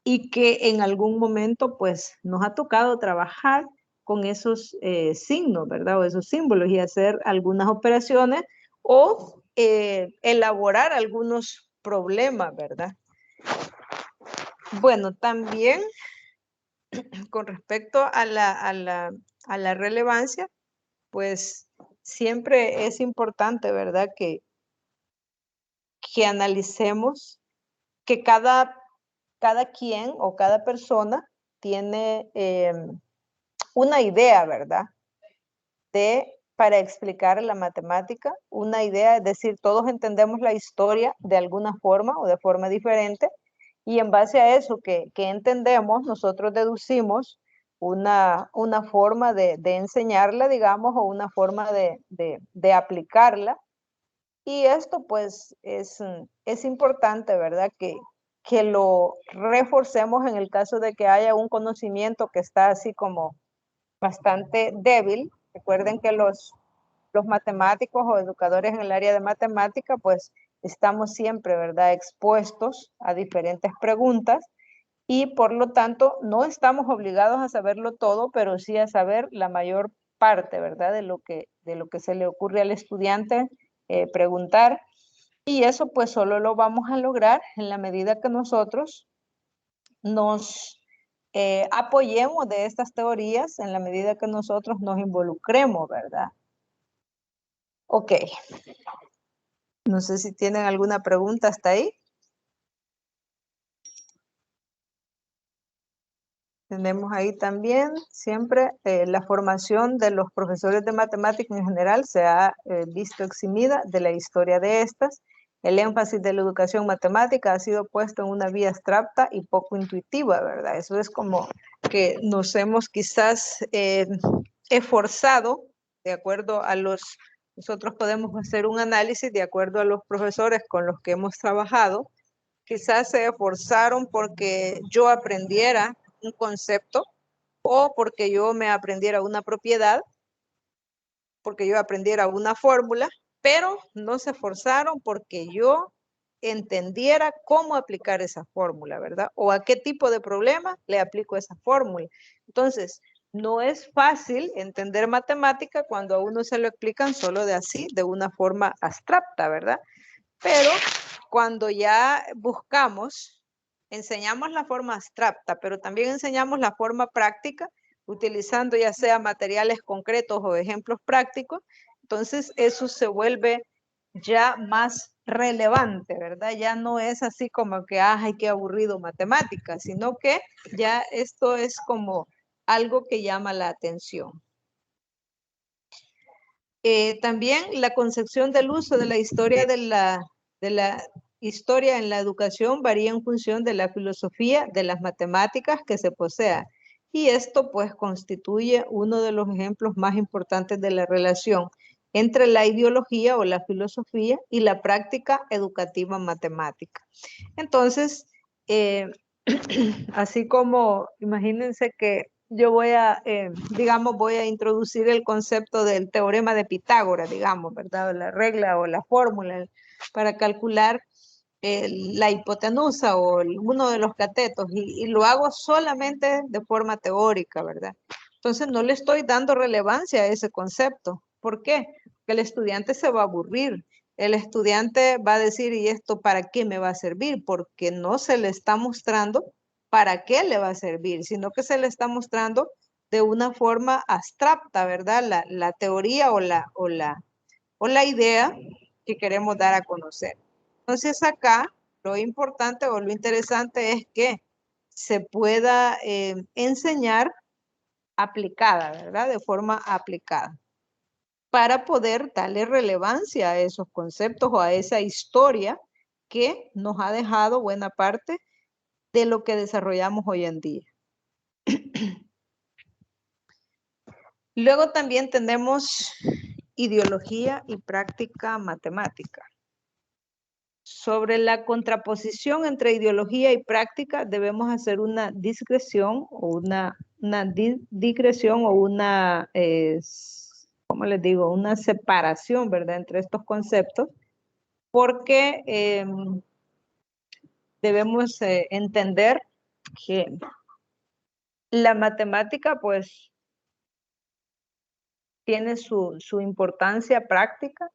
y que en algún momento pues nos ha tocado trabajar con esos signos, ¿verdad? O esos símbolos y hacer algunas operaciones o elaborar algunos problemas, ¿verdad? Bueno, también con respecto a la relevancia, pues siempre es importante, ¿verdad? Que analicemos que cada quien o cada persona tiene una idea, ¿verdad? Para explicar la matemática, una idea, es decir, todos entendemos la historia de alguna forma o de forma diferente, y en base a eso que entendemos, nosotros deducimos una forma de enseñarla, digamos, o una forma de aplicarla. Y esto pues es importante, ¿verdad? Que lo reforcemos en el caso de que haya un conocimiento que está así como bastante débil. Recuerden que los matemáticos o educadores en el área de matemática, pues estamos siempre, ¿verdad?, expuestos a diferentes preguntas y por lo tanto no estamos obligados a saberlo todo, pero sí a saber la mayor parte, ¿verdad?, de lo que se le ocurre al estudiante preguntar. Y eso pues solo lo vamos a lograr en la medida que nosotros nos apoyemos de estas teorías, en la medida que nosotros nos involucremos, ¿verdad? Ok. No sé si tienen alguna pregunta hasta ahí. Tenemos ahí también siempre la formación de los profesores de matemáticas en general se ha visto eximida de la historia de estas. El énfasis de la educación matemática ha sido puesto en una vía abstracta y poco intuitiva, ¿verdad? Eso es como que nos hemos quizás esforzado de acuerdo a nosotros podemos hacer un análisis de acuerdo a los profesores con los que hemos trabajado. Quizás se esforzaron porque yo aprendiera un concepto o porque yo me aprendiera una propiedad, porque yo aprendiera una fórmula, pero no se esforzaron porque yo entendiera cómo aplicar esa fórmula, ¿verdad? O a qué tipo de problema le aplico esa fórmula. Entonces, no es fácil entender matemática cuando a uno se lo explican solo de así, de una forma abstracta, ¿verdad? Pero cuando ya buscamos, enseñamos la forma abstracta, pero también enseñamos la forma práctica, utilizando ya sea materiales concretos o ejemplos prácticos, entonces eso se vuelve ya más relevante, ¿verdad? Ya no es así como que, ay, qué aburrido matemática, sino que ya esto es como algo que llama la atención. También la concepción del uso de la historia de la historia en la educación varía en función de la filosofía de las matemáticas que se posea. Y esto pues constituye uno de los ejemplos más importantes de la relación entre la ideología o la filosofía y la práctica educativa matemática. Entonces, así como imagínense que yo voy a, digamos, voy a introducir el concepto del teorema de Pitágoras, digamos, ¿verdad? La regla o la fórmula para calcular la hipotenusa o uno de los catetos y lo hago solamente de forma teórica, ¿verdad? Entonces no le estoy dando relevancia a ese concepto. ¿Por qué? Porque el estudiante se va a aburrir. El estudiante va a decir, ¿y esto para qué me va a servir? Porque no se le está mostrando para qué le va a servir, sino que se le está mostrando de una forma abstracta, ¿verdad? La teoría o la idea que queremos dar a conocer. Entonces acá lo importante o lo interesante es que se pueda enseñar aplicada, ¿verdad? De forma aplicada, para poder darle relevancia a esos conceptos o a esa historia que nos ha dejado buena parte de lo que desarrollamos hoy en día. Luego también tenemos ideología y práctica matemática. Sobre la contraposición entre ideología y práctica debemos hacer una discreción o una digresión o una, ¿cómo les digo? Una separación, ¿verdad? Entre estos conceptos, porque debemos entender que la matemática, pues, tiene su importancia práctica,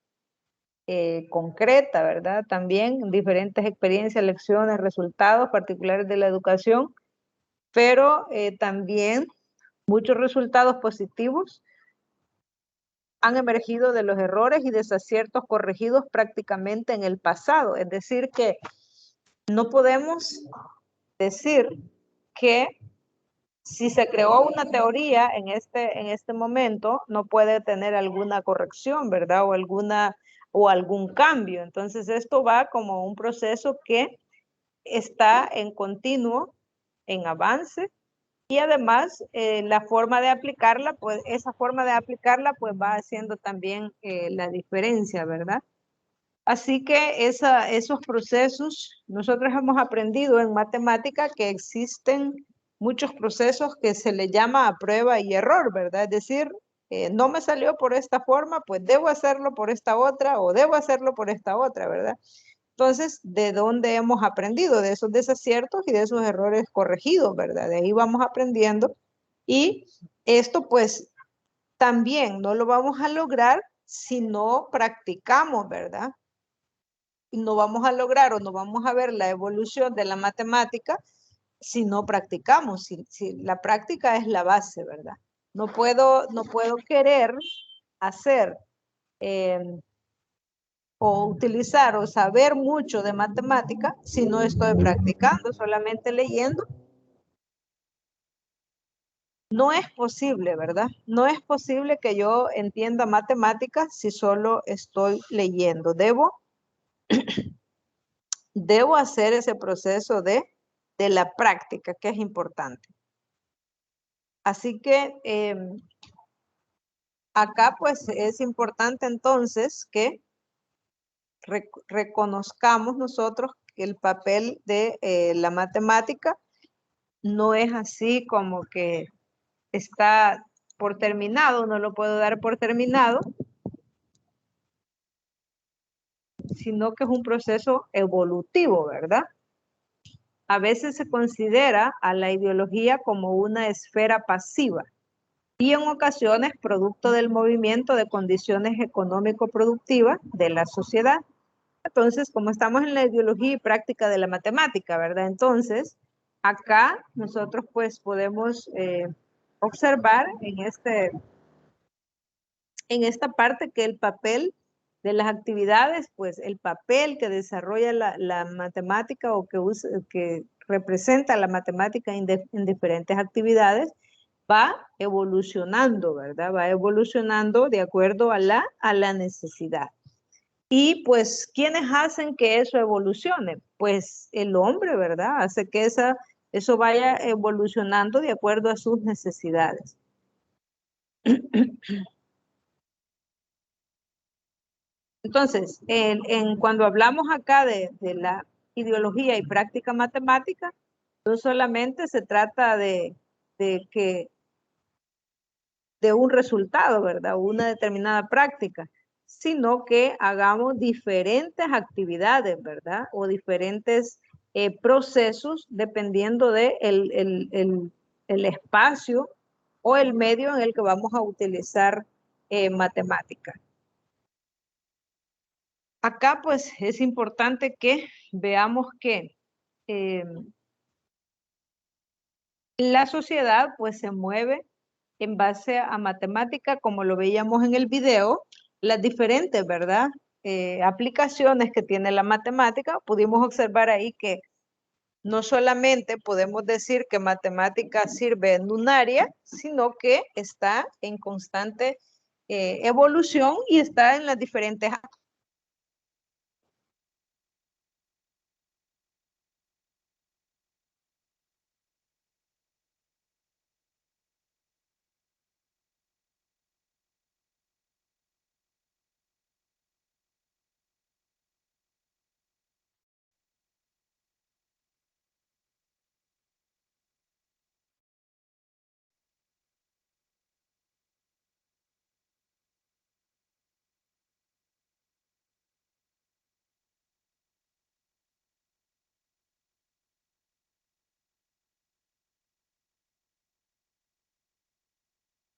concreta, ¿verdad? También diferentes experiencias, lecciones, resultados particulares de la educación, pero también muchos resultados positivos han emergido de los errores y desaciertos corregidos prácticamente en el pasado. Es decir, que no podemos decir que si se creó una teoría en este momento, no puede tener alguna corrección, ¿verdad? O algún cambio. Entonces, esto va como un proceso que está en continuo, en avance, y además la forma de aplicarla, pues esa forma de aplicarla, pues va haciendo también la diferencia, ¿verdad? Así que esos procesos, nosotros hemos aprendido en matemática que existen muchos procesos que se le llama a prueba y error, ¿verdad? Es decir, no me salió por esta forma, pues debo hacerlo por esta otra o debo hacerlo por esta otra, ¿verdad? Entonces, ¿de dónde hemos aprendido? De esos desaciertos y de esos errores corregidos, ¿verdad? De ahí vamos aprendiendo. Y esto, pues, también no lo vamos a lograr si no practicamos, ¿verdad? Y no vamos a lograr o no vamos a ver la evolución de la matemática si no practicamos, si la práctica es la base, ¿verdad? No puedo querer hacer o utilizar o saber mucho de matemática si no estoy practicando, solamente leyendo. No es posible, ¿verdad? No es posible que yo entienda matemáticas si solo estoy leyendo. Debo hacer ese proceso de la práctica, que es importante. Así que acá pues es importante entonces que reconozcamos nosotros que el papel de la matemática no es así como que está por terminado, no lo puedo dar por terminado, sino que es un proceso evolutivo, ¿verdad? A veces se considera a la ideología como una esfera pasiva y en ocasiones producto del movimiento de condiciones económico-productivas de la sociedad. Entonces, como estamos en la ideología y práctica de la matemática, ¿verdad? Entonces, acá nosotros pues podemos observar en esta parte que el papel de las actividades, pues el papel que desarrolla la matemática o que representa la matemática en diferentes actividades va evolucionando, ¿verdad? Va evolucionando de acuerdo a la necesidad. Y pues, ¿quiénes hacen que eso evolucione? Pues el hombre, ¿verdad? Hace que eso vaya evolucionando de acuerdo a sus necesidades. Entonces, cuando hablamos acá de la ideología y práctica matemática, no solamente se trata de un resultado, ¿verdad? Una determinada práctica, sino que hagamos diferentes actividades, ¿verdad? O diferentes procesos dependiendo de el espacio o el medio en el que vamos a utilizar matemática. Acá pues es importante que veamos que la sociedad pues se mueve en base a matemática, como lo veíamos en el video, las diferentes, ¿verdad? Aplicaciones que tiene la matemática. Pudimos observar ahí que no solamente podemos decir que matemática sirve en un área, sino que está en constante evolución y está en las diferentes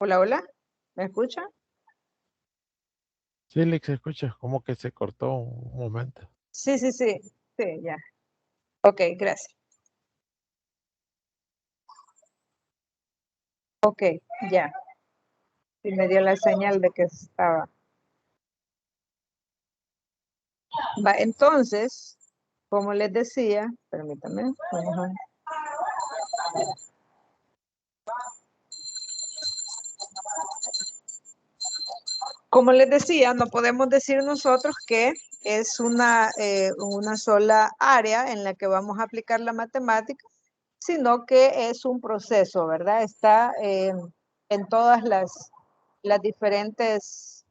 Hola, hola, ¿me escucha? Sí, Lick, se escucha, como que se cortó un momento. Sí, sí, sí, sí, ya. Ok, gracias. Ok, ya. Y me dio la señal de que estaba. Va, entonces, como les decía, permítame, vamos a... Como les decía, no podemos decir nosotros que es una sola área en la que vamos a aplicar la matemática, sino que es un proceso, ¿verdad? Está en todas las diferentes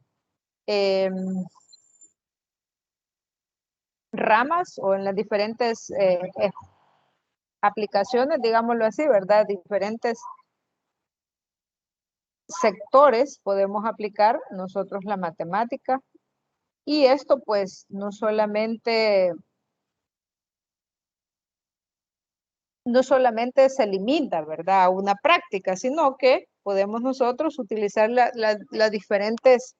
ramas o en las diferentes aplicaciones, digámoslo así, ¿verdad? Diferentes sectores podemos aplicar nosotros la matemática. Y esto pues no solamente se limita, ¿verdad?, a una práctica, sino que podemos nosotros utilizar los diferentes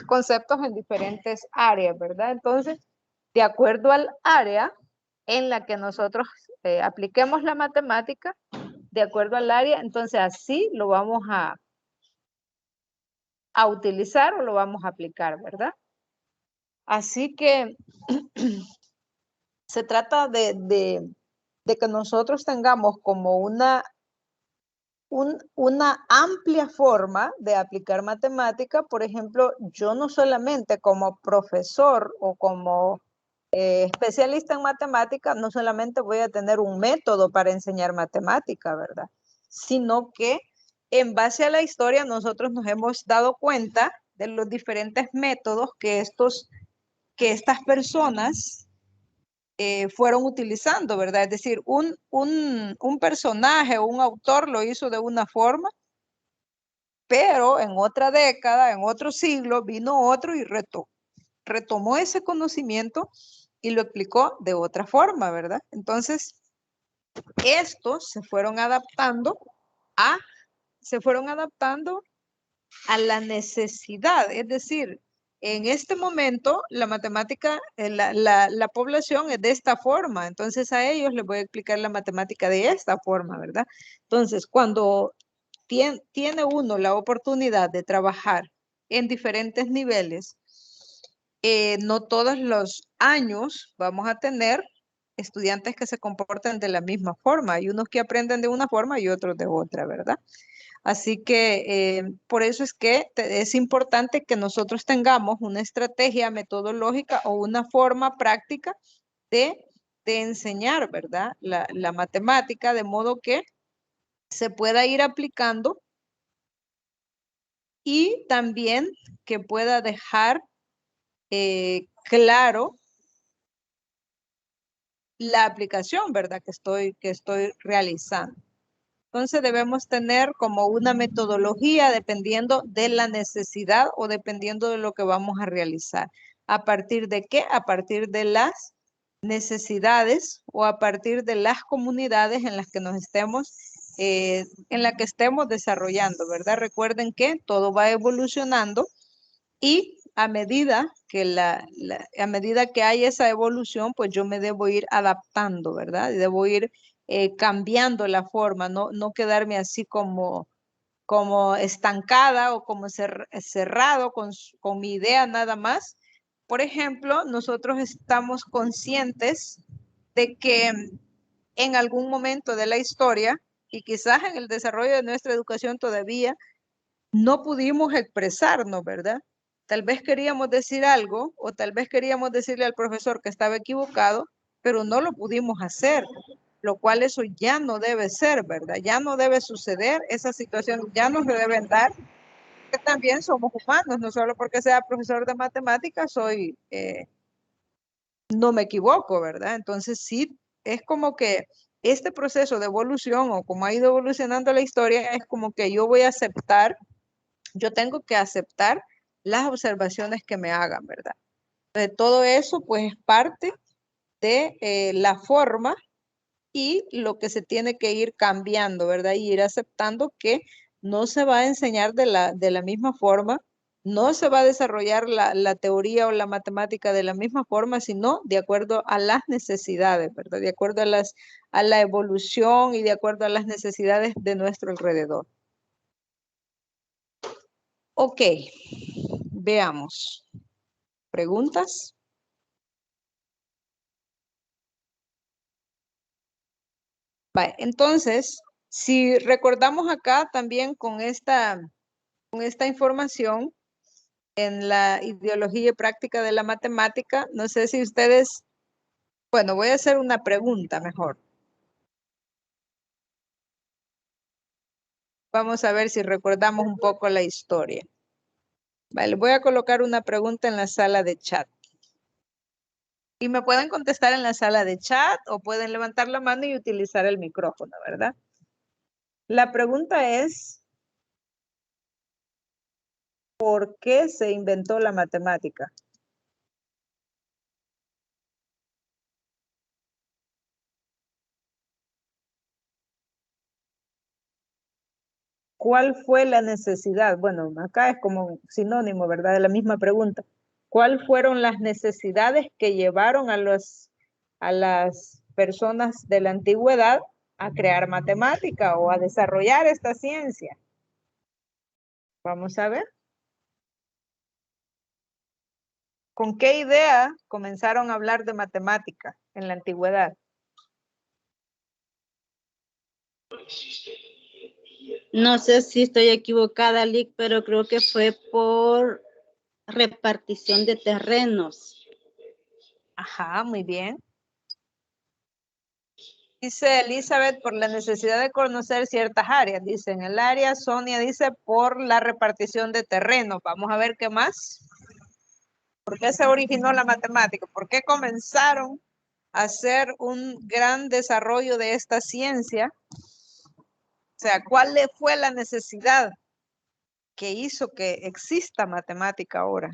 conceptos en diferentes áreas, ¿verdad? Entonces, de acuerdo al área en la que nosotros apliquemos la matemática, de acuerdo al área, entonces así lo vamos a utilizar o lo vamos a aplicar, ¿verdad? Así que se trata de que nosotros tengamos como una amplia forma de aplicar matemática. Por ejemplo, yo no solamente como profesor o como especialista en matemática, no solamente voy a tener un método para enseñar matemática, ¿verdad? Sino que en base a la historia nosotros nos hemos dado cuenta de los diferentes métodos que estas personas fueron utilizando, ¿verdad? Es decir, un personaje o un autor lo hizo de una forma, pero en otra década, en otro siglo, vino otro y retomó ese conocimiento y lo explicó de otra forma, ¿verdad? Entonces, estos se fueron adaptando a la necesidad, es decir, en este momento la matemática, la población es de esta forma, entonces a ellos les voy a explicar la matemática de esta forma, ¿verdad? Entonces, cuando tiene uno la oportunidad de trabajar en diferentes niveles, no todos los años vamos a tener estudiantes que se comportan de la misma forma. Hay unos que aprenden de una forma y otros de otra, ¿verdad? Así que por eso es que es importante que nosotros tengamos una estrategia metodológica o una forma práctica de, enseñar, ¿verdad? La matemática, de modo que se pueda ir aplicando y también que pueda dejar claro la aplicación, ¿verdad? Que estoy realizando. Entonces debemos tener como una metodología dependiendo de la necesidad o dependiendo de lo que vamos a realizar. ¿A partir de qué? A partir de las necesidades o a partir de las comunidades en las que en la que estemos desarrollando, ¿verdad? Recuerden que todo va evolucionando y a medida que hay esa evolución, pues yo me debo ir adaptando, ¿verdad? Y debo ir cambiando la forma, no quedarme así como estancada o como cerrado con mi idea nada más. Por ejemplo, nosotros estamos conscientes de que en algún momento de la historia y quizás en el desarrollo de nuestra educación todavía no pudimos expresarnos, ¿verdad? Tal vez queríamos decir algo o tal vez queríamos decirle al profesor que estaba equivocado, pero no lo pudimos hacer, lo cual eso ya no debe ser, ¿verdad? Ya no debe suceder, esa situación ya no se deben dar, que también somos humanos, no solo porque sea profesor de matemáticas no me equivoco, ¿verdad? Entonces sí, es como que este proceso de evolución o como ha ido evolucionando la historia, es como que yo tengo que aceptar las observaciones que me hagan, ¿verdad? Entonces, todo eso pues es parte de la forma y lo que se tiene que ir cambiando, ¿verdad? Y ir aceptando que no se va a enseñar de la misma forma, no se va a desarrollar la teoría o la matemática de la misma forma, sino de acuerdo a las necesidades, ¿verdad? De acuerdo a la evolución y de acuerdo a las necesidades de nuestro alrededor. Ok, veamos. ¿Preguntas? Vale, entonces, si recordamos acá también con esta información en la ideología y práctica de la matemática, no sé si ustedes, bueno, voy a hacer una pregunta mejor. Vamos a ver si recordamos un poco la historia. Vale, voy a colocar una pregunta en la sala de chat. Y me pueden contestar en la sala de chat o pueden levantar la mano y utilizar el micrófono, ¿verdad? La pregunta es, ¿por qué se inventó la matemática? ¿Cuál fue la necesidad? Bueno, acá es como sinónimo, ¿verdad? De la misma pregunta. ¿Cuáles fueron las necesidades que llevaron a las personas de la antigüedad a crear matemática o a desarrollar esta ciencia? Vamos a ver. ¿Con qué idea comenzaron a hablar de matemática en la antigüedad? No sé si estoy equivocada, Lick, pero creo que fue por repartición de terrenos. Ajá, muy bien. Dice Elizabeth, por la necesidad de conocer ciertas áreas. Dice, en el área, Sonia dice, por la repartición de terreno. Vamos a ver qué más. ¿Por qué se originó la matemática? ¿Por qué comenzaron a hacer un gran desarrollo de esta ciencia? O sea, ¿cuál fue la necesidad que hizo que exista matemática ahora?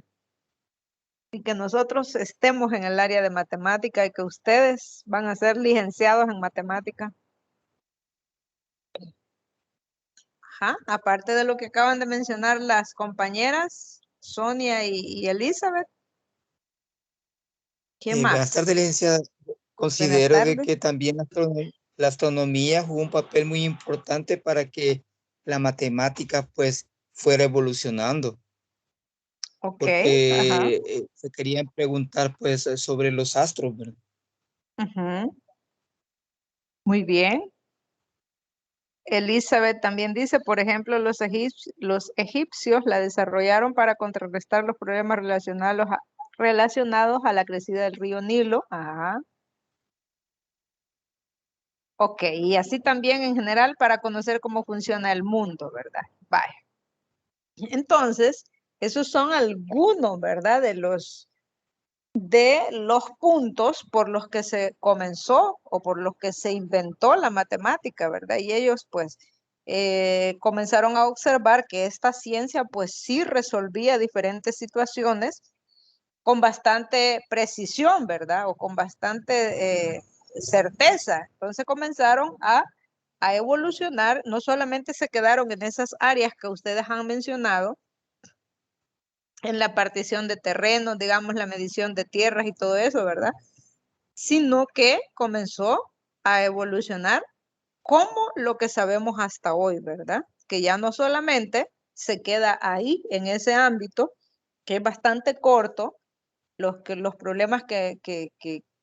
Y que nosotros estemos en el área de matemática y que ustedes van a ser licenciados en matemática. Ajá, aparte de lo que acaban de mencionar las compañeras Sonia y Elizabeth. ¿Qué Buenas más? tardes, licenciada. Buenas Considero de tardes. que también la astronomía jugó un papel muy importante para que la matemática pues fuera evolucionando, Ok, ajá. porque se querían preguntar pues sobre los astros, ¿verdad? Ujú. Muy bien. Elizabeth también dice, por ejemplo, los egipcios la desarrollaron para contrarrestar los problemas relacionados a la crecida del río Nilo. Ajá. Ok, y así también en general para conocer cómo funciona el mundo, ¿verdad? Vaya. Entonces, esos son algunos, ¿verdad? De los puntos por los que se comenzó o por los que se inventó la matemática, ¿verdad? Y ellos pues comenzaron a observar que esta ciencia pues sí resolvía diferentes situaciones con bastante precisión, ¿verdad? O con bastante certeza. Entonces comenzaron a evolucionar, no solamente se quedaron en esas áreas que ustedes han mencionado, en la partición de terrenos, digamos, la medición de tierras y todo eso, ¿verdad? Sino que comenzó a evolucionar como lo que sabemos hasta hoy, ¿verdad? Que ya no solamente se queda ahí en ese ámbito, que es bastante corto, los problemas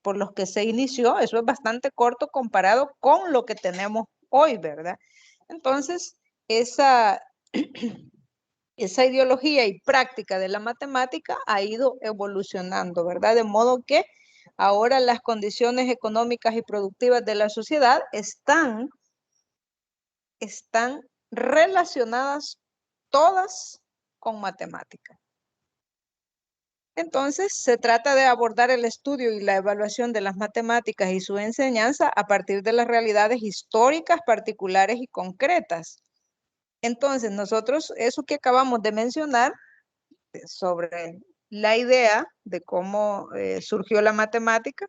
por los que se inició, eso es bastante corto comparado con lo que tenemos hoy, ¿verdad? Entonces, esa ideología y práctica de la matemática ha ido evolucionando, ¿verdad? De modo que ahora las condiciones económicas y productivas de la sociedad están relacionadas todas con matemática. Entonces, se trata de abordar el estudio y la evaluación de las matemáticas y su enseñanza a partir de las realidades históricas particulares y concretas. Entonces, nosotros, eso que acabamos de mencionar, sobre la idea de cómo surgió la matemática,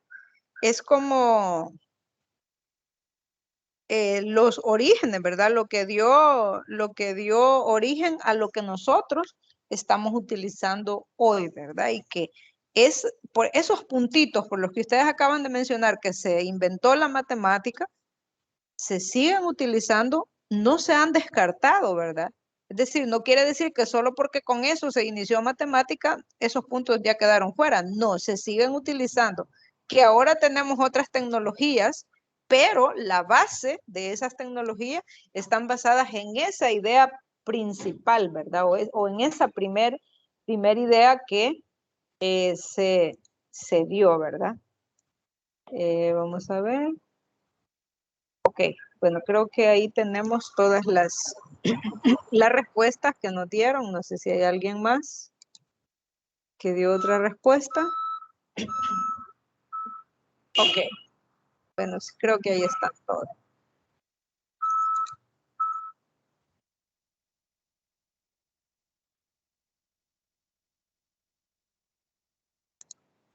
es como los orígenes, ¿verdad? Lo que dio origen a lo que nosotros estamos utilizando hoy, ¿verdad? Y que es por esos puntitos por los que ustedes acaban de mencionar que se inventó la matemática, se siguen utilizando, no se han descartado, ¿verdad? Es decir, no quiere decir que solo porque con eso se inició matemática, esos puntos ya quedaron fuera. No, se siguen utilizando. Que ahora tenemos otras tecnologías, pero la base de esas tecnologías están basadas en esa idea principal, ¿verdad? O en esa primer idea que se dio, ¿verdad? Vamos a ver. Ok, bueno, creo que ahí tenemos todas las respuestas que nos dieron. No sé si hay alguien más que dio otra respuesta. Ok, bueno, creo que ahí están todas.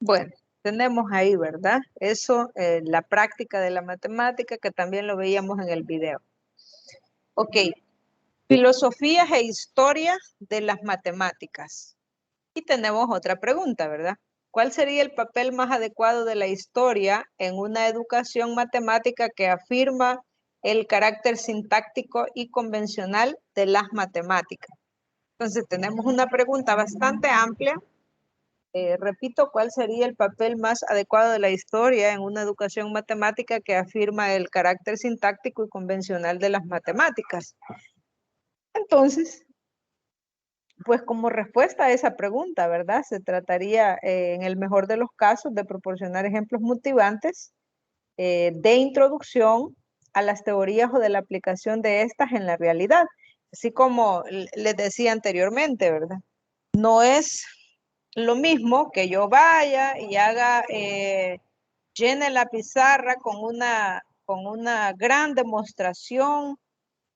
Bueno, tenemos ahí, ¿verdad? Eso, la práctica de la matemática, que también lo veíamos en el video. Ok, filosofías e historia de las matemáticas. Y tenemos otra pregunta, ¿verdad? ¿Cuál sería el papel más adecuado de la historia en una educación matemática que afirma el carácter sintáctico y convencional de las matemáticas? Entonces, tenemos una pregunta bastante amplia. Repito, ¿cuál sería el papel más adecuado de la historia en una educación matemática que afirma el carácter sintáctico y convencional de las matemáticas? Entonces, pues como respuesta a esa pregunta, ¿verdad? Se trataría, en el mejor de los casos, de proporcionar ejemplos motivantes de introducción a las teorías o de la aplicación de estas en la realidad. Así como les decía anteriormente, ¿verdad? No es lo mismo que yo vaya y haga, llene la pizarra con una gran demostración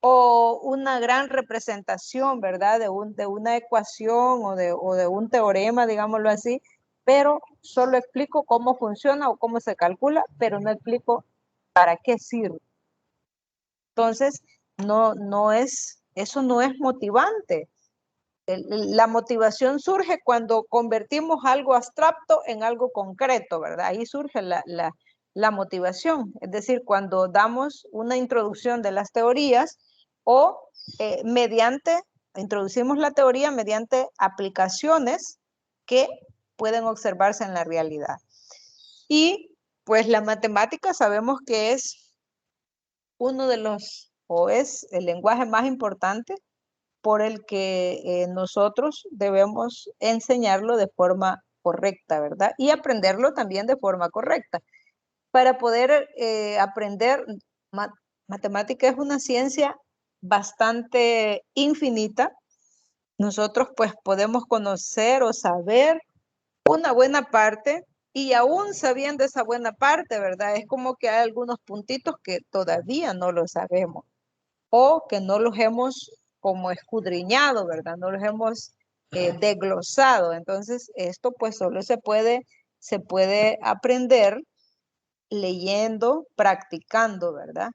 o una gran representación, ¿verdad? De una ecuación o de un teorema, digámoslo así, pero solo explico cómo funciona o cómo se calcula, pero no explico para qué sirve. Entonces, eso no es motivante. La motivación surge cuando convertimos algo abstracto en algo concreto, ¿verdad? Ahí surge la motivación, es decir, cuando damos una introducción de las teorías o introducimos la teoría mediante aplicaciones que pueden observarse en la realidad. Y pues la matemática sabemos que es es el lenguaje más importante por el que nosotros debemos enseñarlo de forma correcta, ¿verdad? Y aprenderlo también de forma correcta. Para poder aprender, matemática es una ciencia bastante infinita. Nosotros pues podemos conocer o saber una buena parte y aún sabiendo esa buena parte, ¿verdad? Es como que hay algunos puntitos que todavía no lo sabemos o que no los hemos como escudriñado, ¿verdad? No los hemos desglosado. Entonces, esto pues solo se puede aprender leyendo, practicando, ¿verdad?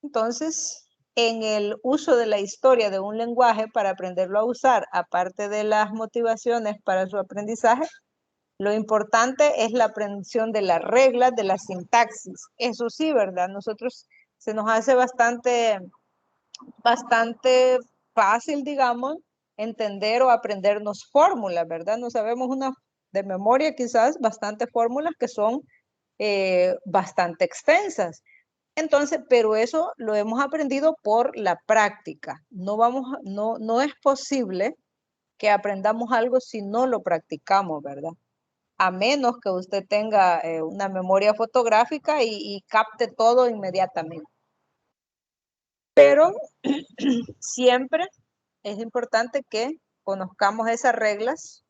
Entonces, en el uso de la historia de un lenguaje para aprenderlo a usar, aparte de las motivaciones para su aprendizaje, lo importante es la aprensión de las reglas, de la sintaxis. Eso sí, ¿verdad? Nosotros se nos hace bastante fácil, digamos, entender o aprendernos fórmulas, ¿verdad? No sabemos de memoria quizás bastantes fórmulas que son bastante extensas. Entonces, pero eso lo hemos aprendido por la práctica. No es posible que aprendamos algo si no lo practicamos, ¿verdad? A menos que usted tenga una memoria fotográfica y capte todo inmediatamente. Pero siempre es importante que conozcamos esas reglas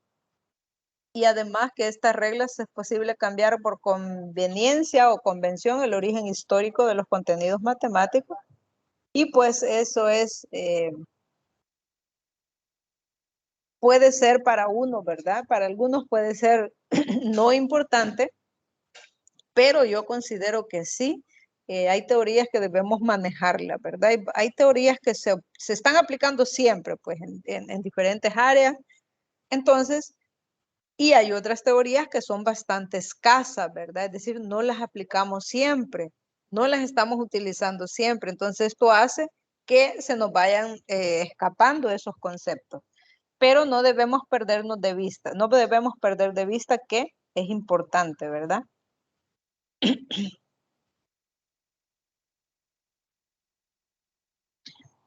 y además que estas reglas es posible cambiar por conveniencia o convención el origen histórico de los contenidos matemáticos. Y pues eso puede ser para uno, ¿verdad? Para algunos puede ser no importante, pero yo considero que sí hay teorías que debemos manejarlas, ¿verdad? Hay teorías que se están aplicando siempre, pues, en diferentes áreas. Entonces, y hay otras teorías que son bastante escasas, ¿verdad? Es decir, no las aplicamos siempre, no las estamos utilizando siempre. Entonces, esto hace que se nos vayan escapando esos conceptos. Pero no debemos perdernos de vista, no debemos perder de vista que es importante, ¿verdad?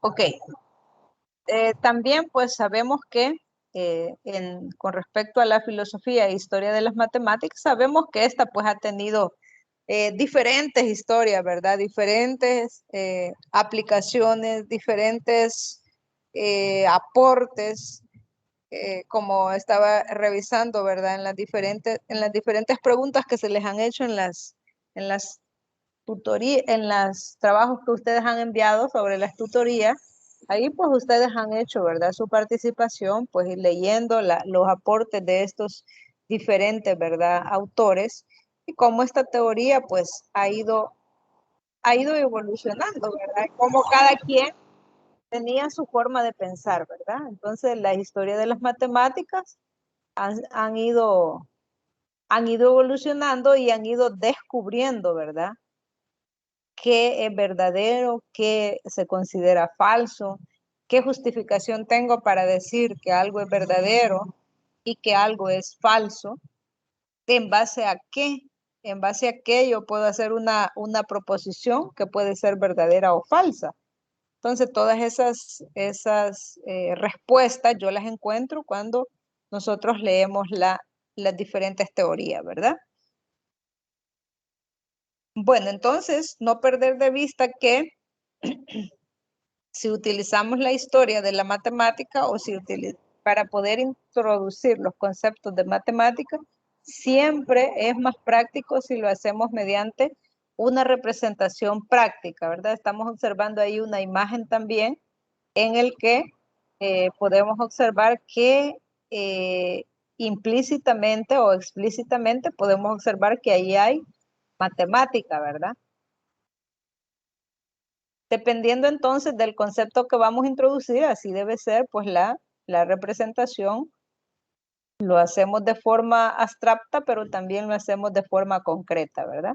Ok. También pues sabemos que con respecto a la filosofía e historia de las matemáticas, sabemos que esta pues ha tenido diferentes historias, ¿verdad? Diferentes aplicaciones, diferentes aportes, como estaba revisando, ¿verdad? En las diferentes preguntas que se les han hecho en las tutorías, en los trabajos que ustedes han enviado sobre las tutorías. Ahí pues ustedes han hecho, ¿verdad? Su participación, pues leyendo los aportes de estos diferentes, ¿verdad? Autores y cómo esta teoría pues ha ido evolucionando, ¿verdad? Cómo cada quien tenía su forma de pensar, ¿verdad? Entonces la historia de las matemáticas han ido evolucionando y han ido descubriendo, ¿verdad? Qué es verdadero, qué se considera falso, qué justificación tengo para decir que algo es verdadero y que algo es falso, en base a qué, en base a qué yo puedo hacer una proposición que puede ser verdadera o falsa. Entonces, todas esas respuestas yo las encuentro cuando nosotros leemos las diferentes teorías, ¿verdad? Bueno, entonces, no perder de vista que si utilizamos la historia de la matemática o si para poder introducir los conceptos de matemática, siempre es más práctico si lo hacemos mediante una representación práctica, ¿verdad? Estamos observando ahí una imagen también en el que podemos observar que implícitamente o explícitamente podemos observar que ahí hay matemática, ¿verdad? Dependiendo entonces del concepto que vamos a introducir, así debe ser pues la representación. Lo hacemos de forma abstracta, pero también lo hacemos de forma concreta, ¿verdad?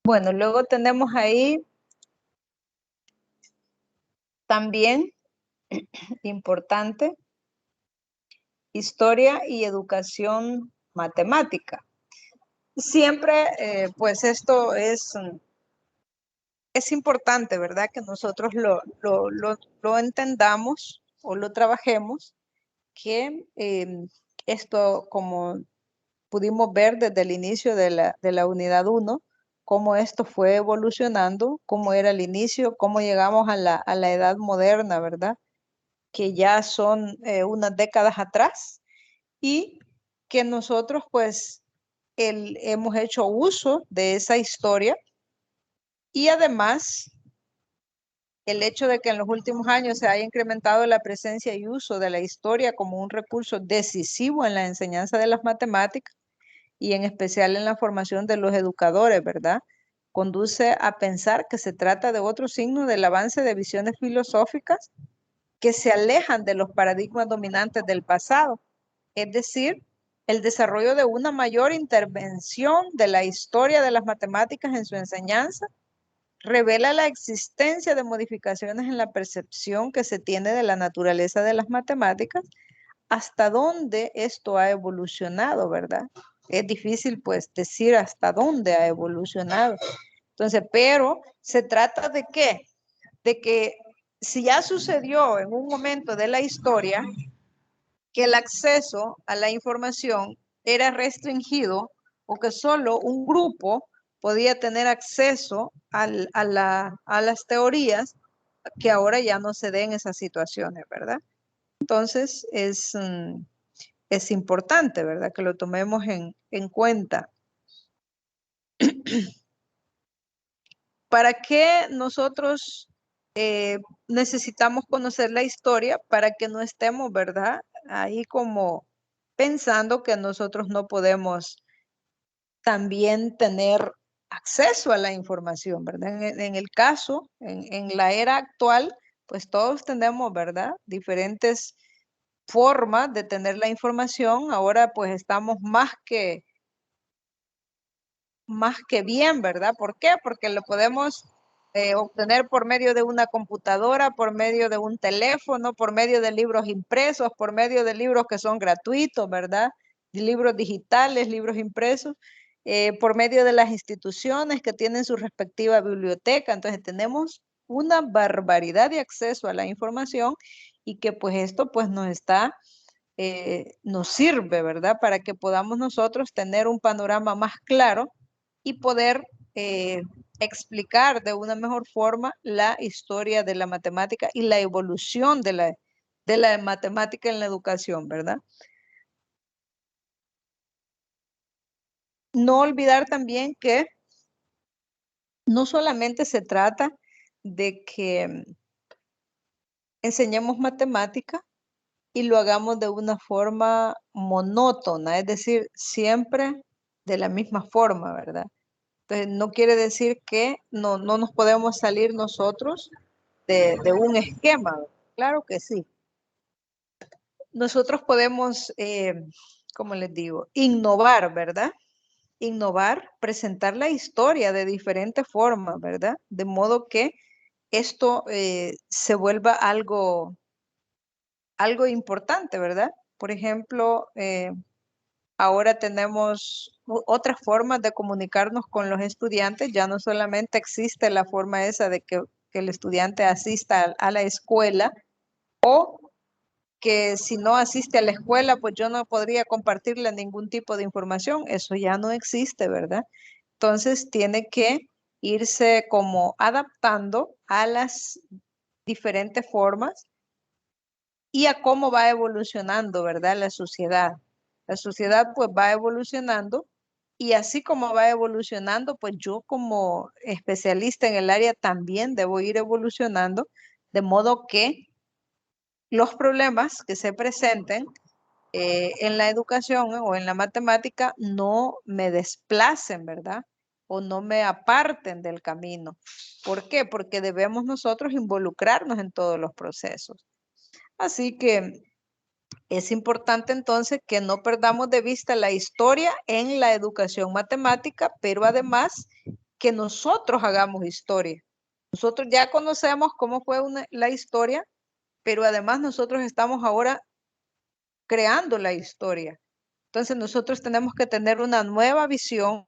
Bueno, luego tenemos ahí también importante historia y educación matemática. Siempre, pues esto es importante, ¿verdad? Que nosotros lo entendamos o lo trabajemos, que esto, como pudimos ver desde el inicio de la unidad 1, cómo esto fue evolucionando, cómo era el inicio, cómo llegamos a la edad moderna, ¿verdad? Que ya son unas décadas atrás y que nosotros pues hemos hecho uso de esa historia y además el hecho de que en los últimos años se haya incrementado la presencia y uso de la historia como un recurso decisivo en la enseñanza de las matemáticas y en especial en la formación de los educadores, ¿verdad? Conduce a pensar que se trata de otro signo del avance de visiones filosóficas que se alejan de los paradigmas dominantes del pasado, es decir, el desarrollo de una mayor intervención de la historia de las matemáticas en su enseñanza revela la existencia de modificaciones en la percepción que se tiene de la naturaleza de las matemáticas, hasta dónde esto ha evolucionado, ¿verdad? Es difícil pues decir hasta dónde ha evolucionado. Entonces, pero se trata de qué? De que si ya sucedió en un momento de la historia que el acceso a la información era restringido o que solo un grupo podía tener acceso a las teorías, que ahora ya no se den esas situaciones, ¿verdad? Entonces es importante, ¿verdad? Que lo tomemos en cuenta. ¿Para qué nosotros necesitamos conocer la historia? Para que no estemos, ¿verdad? Ahí como pensando que nosotros no podemos también tener acceso a la información, ¿verdad? En el caso, en la era actual, pues todos tenemos, ¿verdad? Diferentes formas de tener la información. Ahora pues estamos más que bien, ¿verdad? ¿Por qué? Porque lo podemos obtener por medio de una computadora, por medio de un teléfono, por medio de libros impresos, por medio de libros que son gratuitos, ¿verdad? Libros digitales, libros impresos, por medio de las instituciones que tienen su respectiva biblioteca. Entonces tenemos una barbaridad de acceso a la información y que pues esto pues nos sirve, ¿verdad? Para que podamos nosotros tener un panorama más claro y poder explicar de una mejor forma la historia de la matemática y la evolución de la matemática en la educación, ¿verdad? No olvidar también que no solamente se trata de que enseñemos matemática y lo hagamos de una forma monótona, es decir, siempre de la misma forma, ¿verdad? Entonces, no quiere decir que no nos podemos salir nosotros de un esquema. Claro que sí. Nosotros podemos, como les digo, innovar, ¿verdad? Innovar, presentar la historia de diferentes formas, ¿verdad? De modo que esto se vuelva algo importante, ¿verdad? Por ejemplo, ahora tenemos otras formas de comunicarnos con los estudiantes. Ya no solamente existe la forma esa de que el estudiante asista a la escuela, o que si no asiste a la escuela, pues yo no podría compartirle ningún tipo de información. Eso ya no existe, ¿verdad? Entonces tiene que irse como adaptando a las diferentes formas y a cómo va evolucionando, ¿verdad? La sociedad. La sociedad pues va evolucionando y así como va evolucionando, pues yo como especialista en el área también debo ir evolucionando, de modo que los problemas que se presenten en la educación o en la matemática no me desplacen, ¿verdad? O no me aparten del camino. ¿Por qué? Porque debemos nosotros involucrarnos en todos los procesos. Así que es importante entonces que no perdamos de vista la historia en la educación matemática, pero además que nosotros hagamos historia. Nosotros ya conocemos cómo fue la historia, pero además nosotros estamos ahora creando la historia. Entonces nosotros tenemos que tener una nueva visión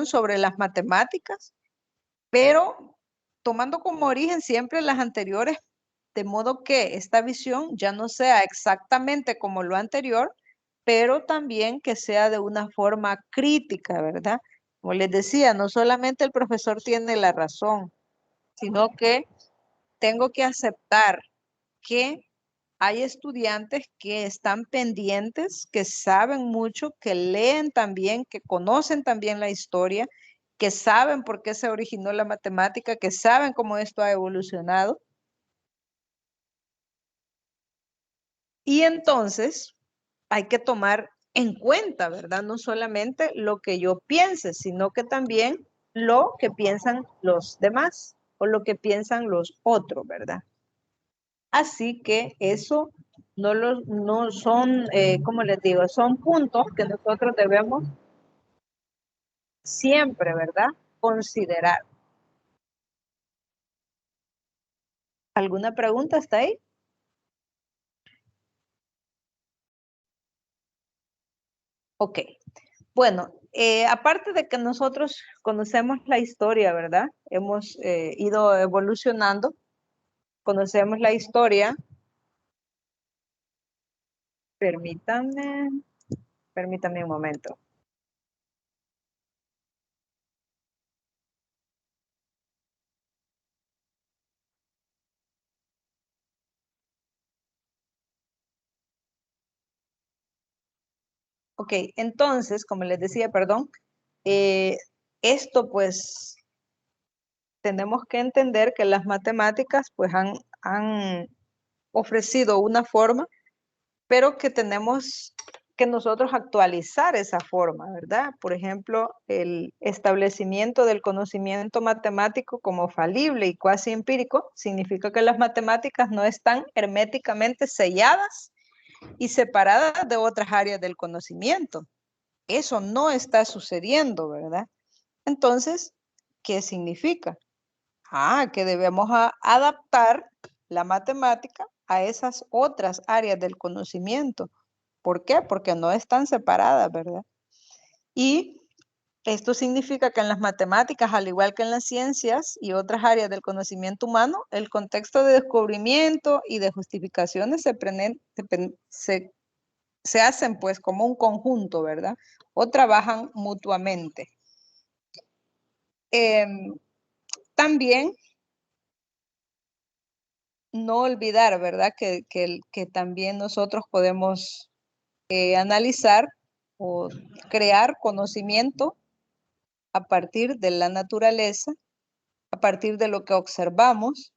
sobre las matemáticas, pero tomando como origen siempre las anteriores, de modo que esta visión ya no sea exactamente como lo anterior, pero también que sea de una forma crítica, ¿verdad? Como les decía, no solamente el profesor tiene la razón, sino que tengo que aceptar que hay estudiantes que están pendientes, que saben mucho, que leen también, que conocen también la historia, que saben por qué se originó la matemática, que saben cómo esto ha evolucionado. Y entonces hay que tomar en cuenta, ¿verdad? No solamente lo que yo piense, sino que también lo que piensan los demás o lo que piensan los otros, ¿verdad? Así que eso no son, como les digo, son puntos que nosotros debemos siempre, ¿verdad? Considerar. ¿Alguna pregunta hasta ahí? Ok. Bueno, aparte de que nosotros conocemos la historia, ¿verdad? Hemos ido evolucionando, conocemos la historia. Permítanme un momento. Ok, entonces, como les decía, perdón, esto pues tenemos que entender que las matemáticas pues han ofrecido una forma, pero que tenemos que nosotros actualizar esa forma, ¿verdad? Por ejemplo, el establecimiento del conocimiento matemático como falible y cuasi empírico significa que las matemáticas no están herméticamente selladas y separadas de otras áreas del conocimiento. Eso no está sucediendo, ¿verdad? Entonces, ¿qué significa? Que debemos adaptar la matemática a esas otras áreas del conocimiento. ¿Por qué? Porque no están separadas, ¿verdad? Y esto significa que en las matemáticas, al igual que en las ciencias y otras áreas del conocimiento humano, el contexto de descubrimiento y de justificaciones se hacen pues como un conjunto, ¿verdad? O trabajan mutuamente. También no olvidar, ¿verdad? Que también nosotros podemos analizar o crear conocimiento a partir de la naturaleza, a partir de lo que observamos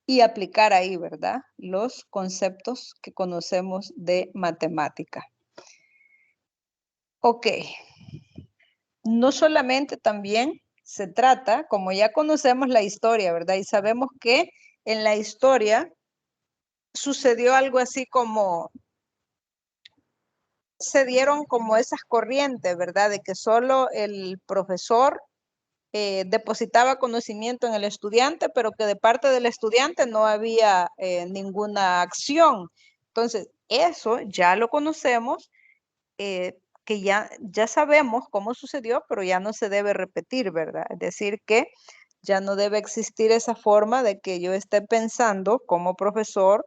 y aplicar ahí, ¿verdad? Los conceptos que conocemos de matemática. Ok. No solamente también se trata, como ya conocemos la historia, ¿verdad? Y sabemos que en la historia sucedió algo así como, se dieron como esas corrientes, ¿verdad? De que solo el profesor depositaba conocimiento en el estudiante, pero que de parte del estudiante no había ninguna acción. Entonces, eso ya lo conocemos, que ya sabemos cómo sucedió, pero ya no se debe repetir, ¿verdad? Es decir, que ya no debe existir esa forma de que yo esté pensando como profesor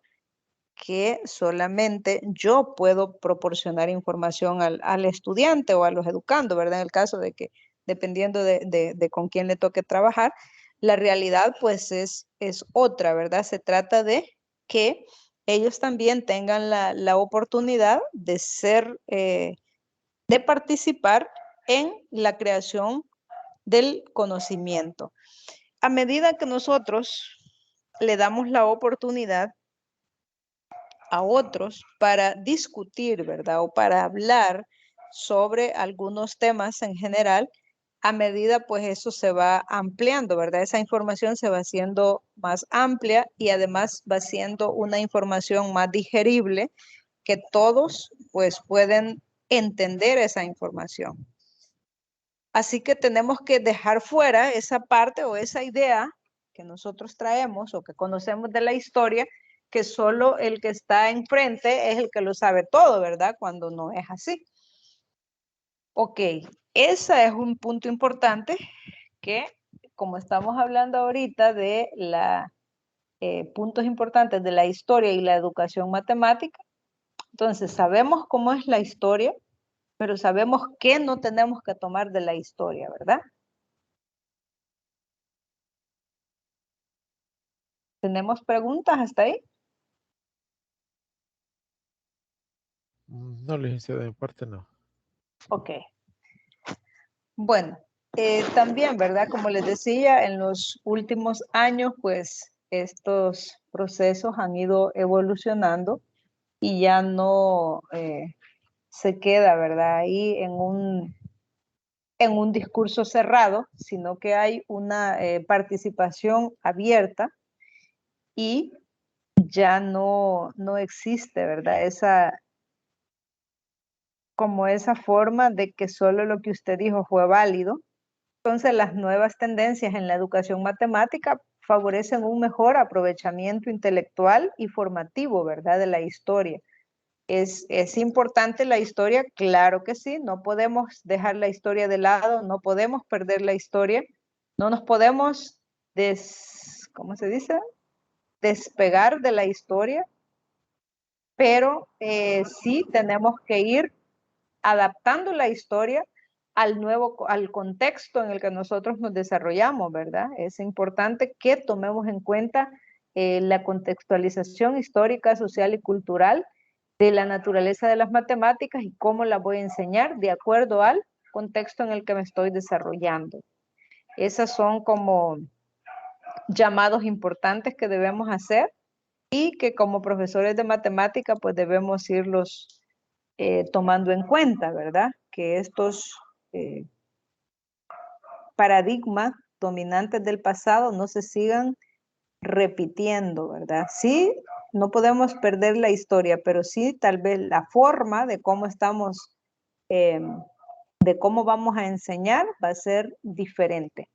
que solamente yo puedo proporcionar información al estudiante o a los educandos, ¿verdad? En el caso de que, dependiendo de con quién le toque trabajar, la realidad pues es otra, ¿verdad? Se trata de que ellos también tengan la oportunidad de ser, de participar en la creación del conocimiento. A medida que nosotros le damos la oportunidad a otros para discutir, ¿verdad? O para hablar sobre algunos temas en general, a medida pues eso se va ampliando, ¿verdad? Esa información se va haciendo más amplia y además va siendo una información más digerible que todos pues pueden entender esa información. Así que tenemos que dejar fuera esa parte o esa idea que nosotros traemos o que conocemos de la historia, que solo el que está enfrente es el que lo sabe todo, ¿verdad? Cuando no es así. Ok, ese es un punto importante que, como estamos hablando ahorita de puntos importantes de la historia y la educación matemática, entonces sabemos cómo es la historia, pero sabemos qué no tenemos que tomar de la historia, ¿verdad? ¿Tenemos preguntas hasta ahí? No, licenciado, en parte no. Ok. Bueno, también, ¿verdad? Como les decía, en los últimos años, pues estos procesos han ido evolucionando y ya no se queda, ¿verdad? Ahí en un discurso cerrado, sino que hay una participación abierta y ya no existe, ¿verdad? Como esa forma de que solo lo que usted dijo fue válido. Entonces, las nuevas tendencias en la educación matemática favorecen un mejor aprovechamiento intelectual y formativo, ¿verdad? De la historia. ¿Es importante la historia? Claro que sí. No podemos dejar la historia de lado, no podemos perder la historia, no nos podemos ¿cómo se dice? Despegar de la historia, pero sí tenemos que ir adaptando la historia al contexto en el que nosotros nos desarrollamos, ¿verdad? Es importante que tomemos en cuenta la contextualización histórica, social y cultural de la naturaleza de las matemáticas y cómo las voy a enseñar de acuerdo al contexto en el que me estoy desarrollando. Esas son como llamados importantes que debemos hacer y que como profesores de matemática pues debemos irlos tomando en cuenta, ¿verdad? Que estos paradigmas dominantes del pasado no se sigan repitiendo, ¿verdad? Sí, no podemos perder la historia, pero sí tal vez la forma de cómo estamos, de cómo vamos a enseñar va a ser diferente.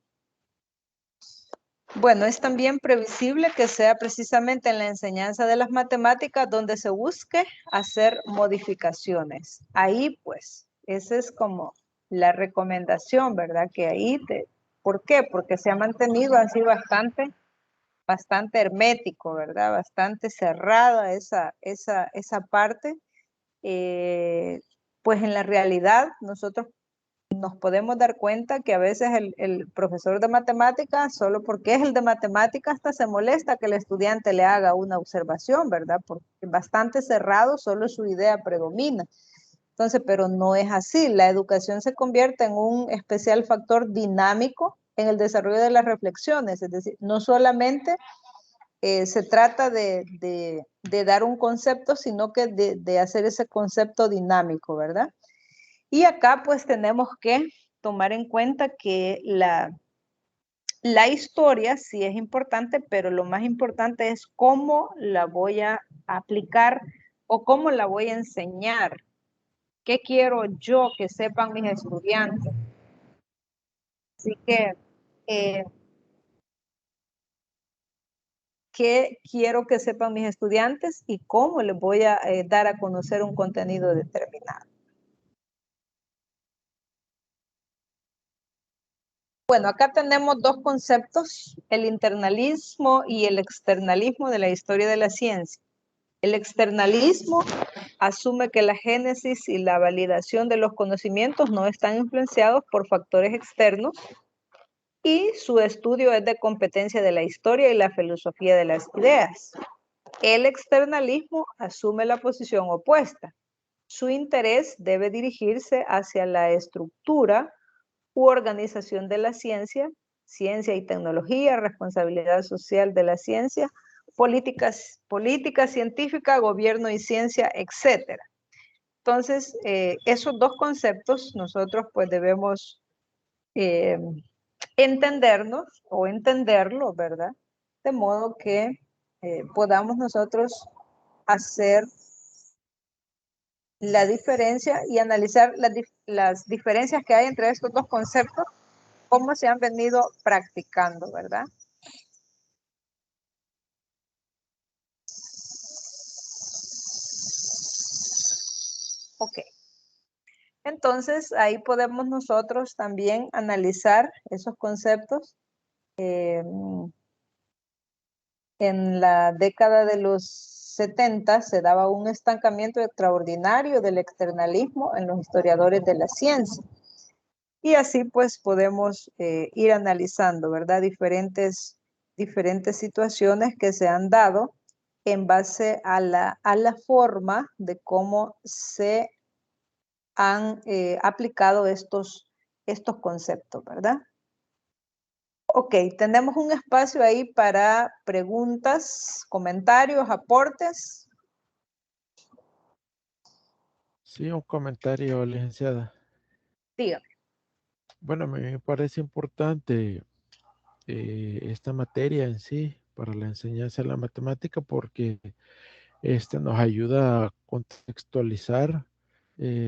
Bueno, es también previsible que sea precisamente en la enseñanza de las matemáticas donde se busque hacer modificaciones. Ahí, pues, esa es como la recomendación, ¿verdad? Que ahí, ¿por qué? Porque se ha mantenido así bastante hermético, ¿verdad? Bastante cerrada esa parte. Pues en la realidad nosotros nos podemos dar cuenta que a veces el profesor de matemáticas, solo porque es el de matemáticas, hasta se molesta que el estudiante le haga una observación, ¿verdad? Porque bastante cerrado, solo su idea predomina. Entonces, pero no es así. La educación se convierte en un especial factor dinámico en el desarrollo de las reflexiones. Es decir, no solamente se trata de dar un concepto, sino que de hacer ese concepto dinámico, ¿verdad? Y acá pues tenemos que tomar en cuenta que la historia sí es importante, pero lo más importante es cómo la voy a aplicar o cómo la voy a enseñar. ¿Qué quiero yo que sepan mis estudiantes? Así que, ¿qué quiero que sepan mis estudiantes y cómo les voy a dar a conocer un contenido determinado? Bueno, acá tenemos dos conceptos, el internalismo y el externalismo de la historia de la ciencia. El externalismo asume que la génesis y la validación de los conocimientos no están influenciados por factores externos y su estudio es de competencia de la historia y la filosofía de las ideas. El externalismo asume la posición opuesta. Su interés debe dirigirse hacia la estructura u organización de la ciencia, ciencia y tecnología, responsabilidad social de la ciencia, política científica, gobierno y ciencia, etc. Entonces, esos dos conceptos nosotros pues debemos entendernos o entenderlo, ¿verdad? De modo que podamos nosotros hacer la diferencia y analizar las diferencias que hay entre estos dos conceptos, cómo se han venido practicando, ¿verdad? Ok. Entonces, ahí podemos nosotros también analizar esos conceptos. En la década de los 70 se daba un estancamiento extraordinario del externalismo en los historiadores de la ciencia. Y así pues podemos ir analizando, ¿verdad? Diferentes situaciones que se han dado en base a la forma de cómo se han aplicado estos conceptos, ¿verdad? Ok, tenemos un espacio ahí para preguntas, comentarios, aportes. Sí, un comentario, licenciada. Dígame. Bueno, me parece importante esta materia en sí para la enseñanza de la matemática porque nos ayuda a contextualizar,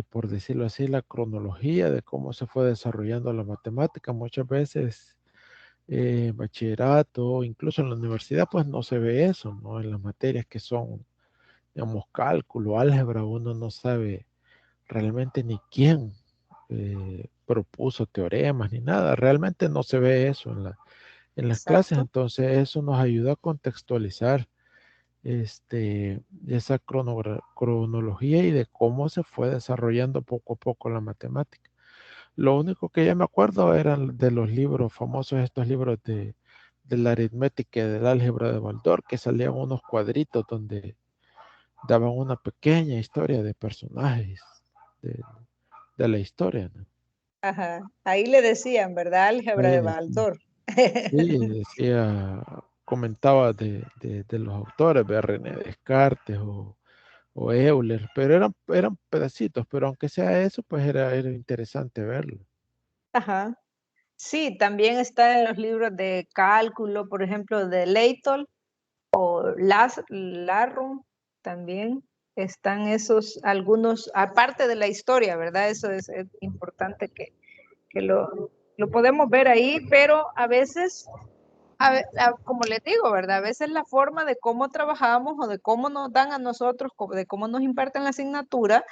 por decirlo así, la cronología de cómo se fue desarrollando la matemática. Muchas veces bachillerato, incluso en la universidad, pues no se ve eso, ¿no? En las materias que son, digamos, cálculo, álgebra, uno no sabe realmente ni quién propuso teoremas ni nada. Realmente no se ve eso en las clases, Exacto. entonces eso nos ayuda a contextualizar esa cronología y de cómo se fue desarrollando poco a poco la matemática. Lo único que ya me acuerdo eran de los libros famosos, estos libros de la aritmética y del álgebra de Baldor, que salían unos cuadritos donde daban una pequeña historia de personajes de la historia, ¿no? Ajá. Ahí le decían, ¿verdad? Álgebra Ahí de decía, Baldor. sí, decía, comentaba de los autores, de René Descartes o o Euler, pero eran pedacitos, pero aunque sea eso, pues era interesante verlo. Ajá. Sí, también está en los libros de cálculo, por ejemplo, de Layton o Larrum, también están esos algunos, aparte de la historia, ¿verdad? Eso es importante que lo podemos ver ahí, pero a veces, como les digo, ¿verdad? A veces la forma de cómo trabajamos o de cómo nos dan a nosotros, de cómo nos imparten la asignatura,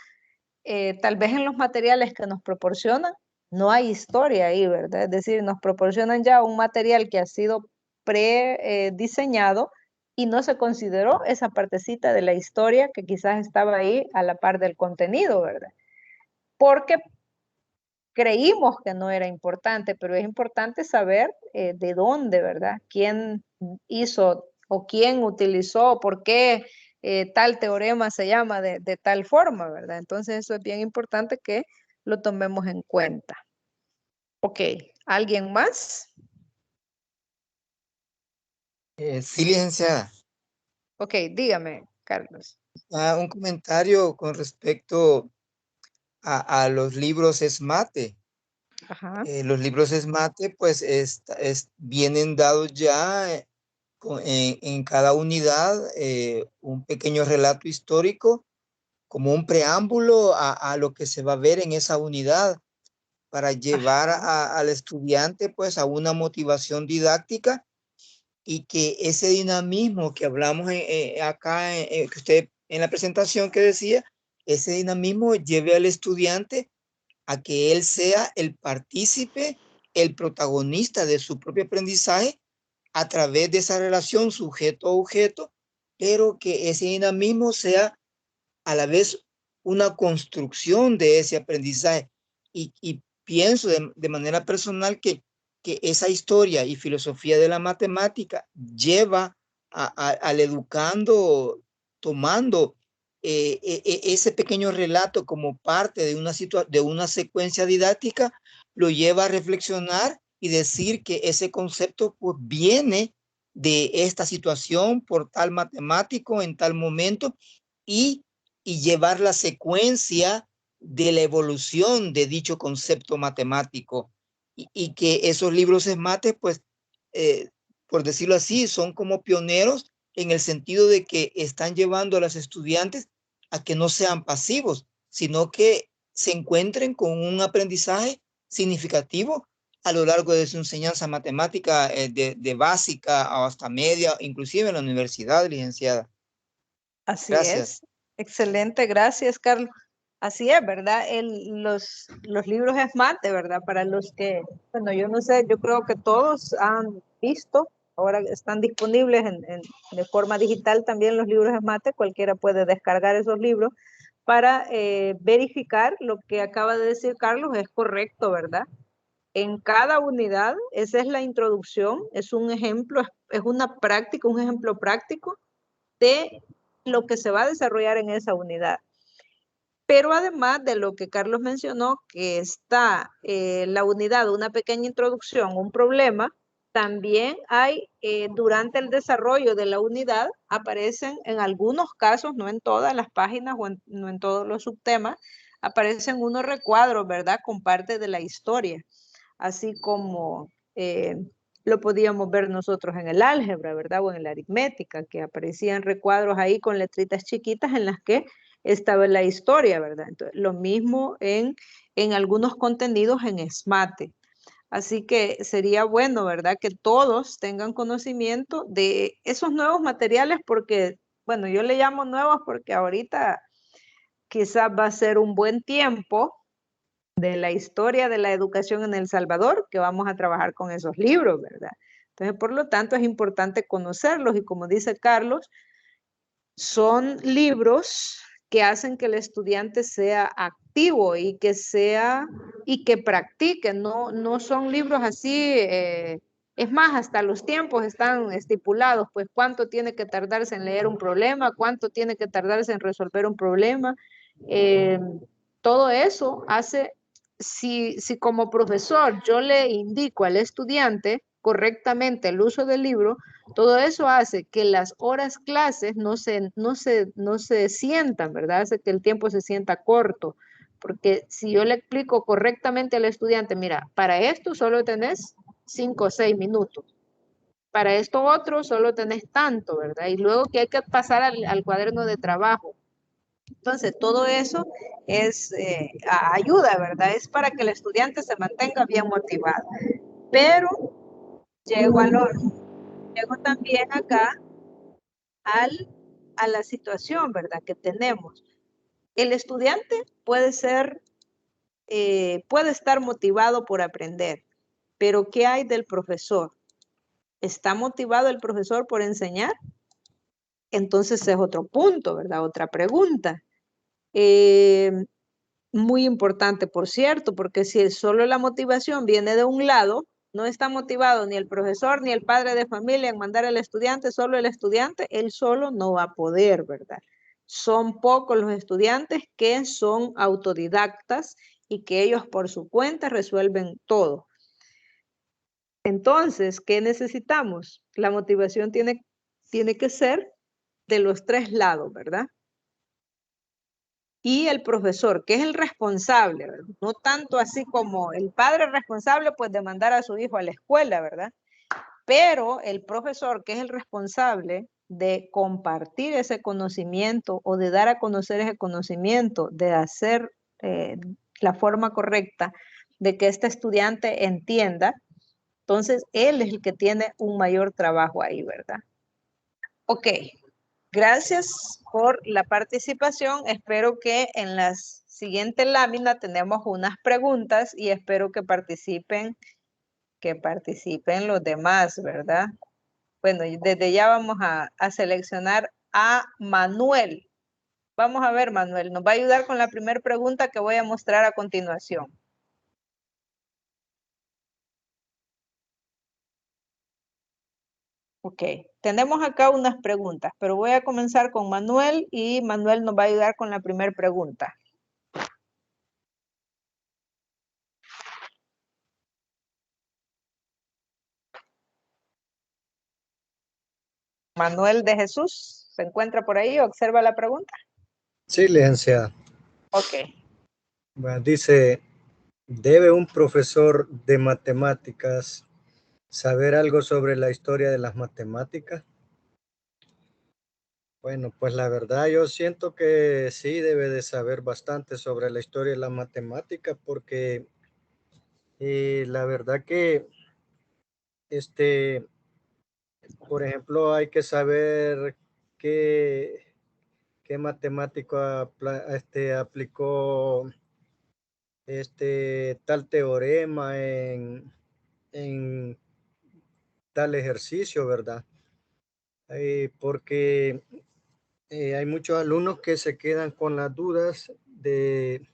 tal vez en los materiales que nos proporcionan, no hay historia ahí, ¿verdad? Es decir, nos proporcionan ya un material que ha sido prediseñado y no se consideró esa partecita de la historia que quizás estaba ahí a la par del contenido, ¿verdad? Porque creímos que no era importante, pero es importante saber de dónde, ¿verdad? ¿Quién hizo o quién utilizó, por qué tal teorema se llama de tal forma, ¿verdad? Entonces eso es bien importante que lo tomemos en cuenta. Ok, ¿alguien más? Sí, licenciada. Ok, dígame, Carlos. Un comentario con respecto a los libros SMATE. Ajá. Los libros SMATE, pues, vienen dados ya en cada unidad un pequeño relato histórico, como un preámbulo a lo que se va a ver en esa unidad, para llevar al estudiante, pues, a una motivación didáctica y que ese dinamismo que hablamos acá, que usted en la presentación que decía, ese dinamismo lleve al estudiante a que él sea el partícipe, el protagonista de su propio aprendizaje a través de esa relación sujeto-objeto, pero que ese dinamismo sea a la vez una construcción de ese aprendizaje. Y pienso de manera personal que esa historia y filosofía de la matemática lleva al educando tomando ese pequeño relato como parte de una secuencia didáctica, lo lleva a reflexionar y decir que ese concepto pues, viene de esta situación por tal matemático en tal momento y, y llevar la secuencia de la evolución de dicho concepto matemático y que esos libros esmates, pues, por decirlo así, son como pioneros en el sentido de que están llevando a los estudiantes a que no sean pasivos, sino que se encuentren con un aprendizaje significativo a lo largo de su enseñanza matemática de básica hasta media, inclusive en la universidad, licenciada. Así Gracias. es. Excelente, gracias, Carlos. Así es, ¿verdad? Los libros SMART, de verdad, para los que, bueno, yo no sé, yo creo que todos han visto, ahora están disponibles de forma digital también los libros SMART, cualquiera puede descargar esos libros para verificar lo que acaba de decir Carlos es correcto, ¿verdad? En cada unidad, esa es la introducción, es un ejemplo, es una práctica, un ejemplo práctico de lo que se va a desarrollar en esa unidad. Pero además de lo que Carlos mencionó, que está la unidad, una pequeña introducción, un problema, también hay durante el desarrollo de la unidad, aparecen en algunos casos, no en todas las páginas o no en todos los subtemas, aparecen unos recuadros, ¿verdad? Con parte de la historia, así como lo podíamos ver nosotros en el álgebra, ¿verdad? O en la aritmética, que aparecían recuadros ahí con letritas chiquitas en las que estaba la historia, ¿verdad? Entonces, lo mismo en algunos contenidos en SMATE. Así que sería bueno, ¿verdad? Que todos tengan conocimiento de esos nuevos materiales porque, bueno, yo le llamo nuevos porque ahorita quizás va a ser un buen tiempo de la historia de la educación en El Salvador que vamos a trabajar con esos libros, ¿verdad? Entonces, por lo tanto, es importante conocerlos y como dice Carlos, son libros que hacen que el estudiante sea activo y que practique, no son libros así, es más, hasta los tiempos están estipulados, pues cuánto tiene que tardarse en leer un problema, cuánto tiene que tardarse en resolver un problema, eh, todo eso hace, si como profesor yo le indico al estudiante correctamente el uso del libro, todo eso hace que las horas clases no se sientan, ¿verdad? Hace que el tiempo se sienta corto. Porque si yo le explico correctamente al estudiante, mira, para esto solo tenés 5 o 6 minutos. Para esto otro solo tenés tanto, ¿verdad? Y luego que hay que pasar al cuaderno de trabajo. Entonces, todo eso es ayuda, ¿verdad? Es para que el estudiante se mantenga bien motivado. Pero llego también acá a la situación, ¿verdad? Que tenemos. El estudiante puede estar motivado por aprender, pero ¿qué hay del profesor? ¿Está motivado el profesor por enseñar? Entonces es otro punto, ¿verdad? Otra pregunta. Muy importante, por cierto, porque si solo la motivación viene de un lado, no está motivado ni el profesor ni el padre de familia en mandar al estudiante, solo el estudiante, él solo no va a poder, ¿verdad? Son pocos los estudiantes que son autodidactas y que ellos por su cuenta resuelven todo. Entonces, ¿qué necesitamos? La motivación tiene que ser de los tres lados, ¿verdad? Y el profesor, que es el responsable, ¿verdad? No tanto así como el padre responsable, pues de mandar a su hijo a la escuela, ¿verdad? Pero el profesor, que es el responsable de compartir ese conocimiento o de dar a conocer ese conocimiento, de hacer la forma correcta de que este estudiante entienda, entonces él es el que tiene un mayor trabajo ahí, ¿verdad? Ok. Gracias por la participación. Espero que en la siguiente lámina tenemos unas preguntas y espero que participen los demás, ¿verdad? Bueno, y desde ya vamos a seleccionar a Manuel. Vamos a ver, Manuel, nos va a ayudar con la primera pregunta que voy a mostrar a continuación. Ok, tenemos acá unas preguntas, pero voy a comenzar con Manuel y Manuel nos va a ayudar con la primera pregunta. Manuel de Jesús, ¿se encuentra por ahí? ¿Observa la pregunta? Sí, licenciada. Ok. Bueno, dice, ¿debe un profesor de matemáticas saber algo sobre la historia de las matemáticas? Bueno, pues la verdad yo siento que sí debe de saber bastante sobre la historia de la matemática porque la verdad que, por ejemplo, hay que saber qué matemático aplicó tal teorema en tal ejercicio, ¿verdad? Porque hay muchos alumnos que se quedan con las dudas de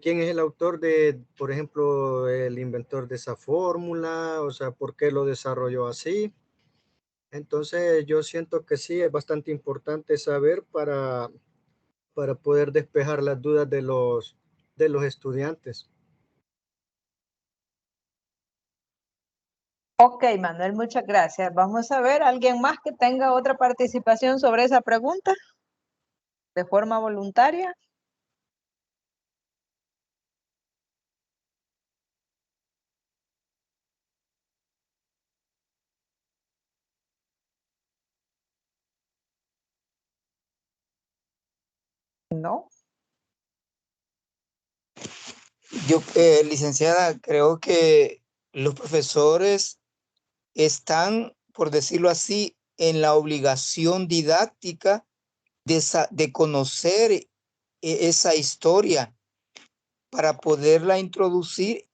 quién es el autor por ejemplo, el inventor de esa fórmula, o sea, por qué lo desarrolló así. Entonces, yo siento que sí, es bastante importante saber para poder despejar las dudas de los estudiantes. Ok, Manuel, muchas gracias. Vamos a ver, ¿alguien más que tenga otra participación sobre esa pregunta? ¿De forma voluntaria? No. Yo, licenciada, creo que los profesores están, por decirlo así, en la obligación didáctica de conocer esa historia para poderla introducir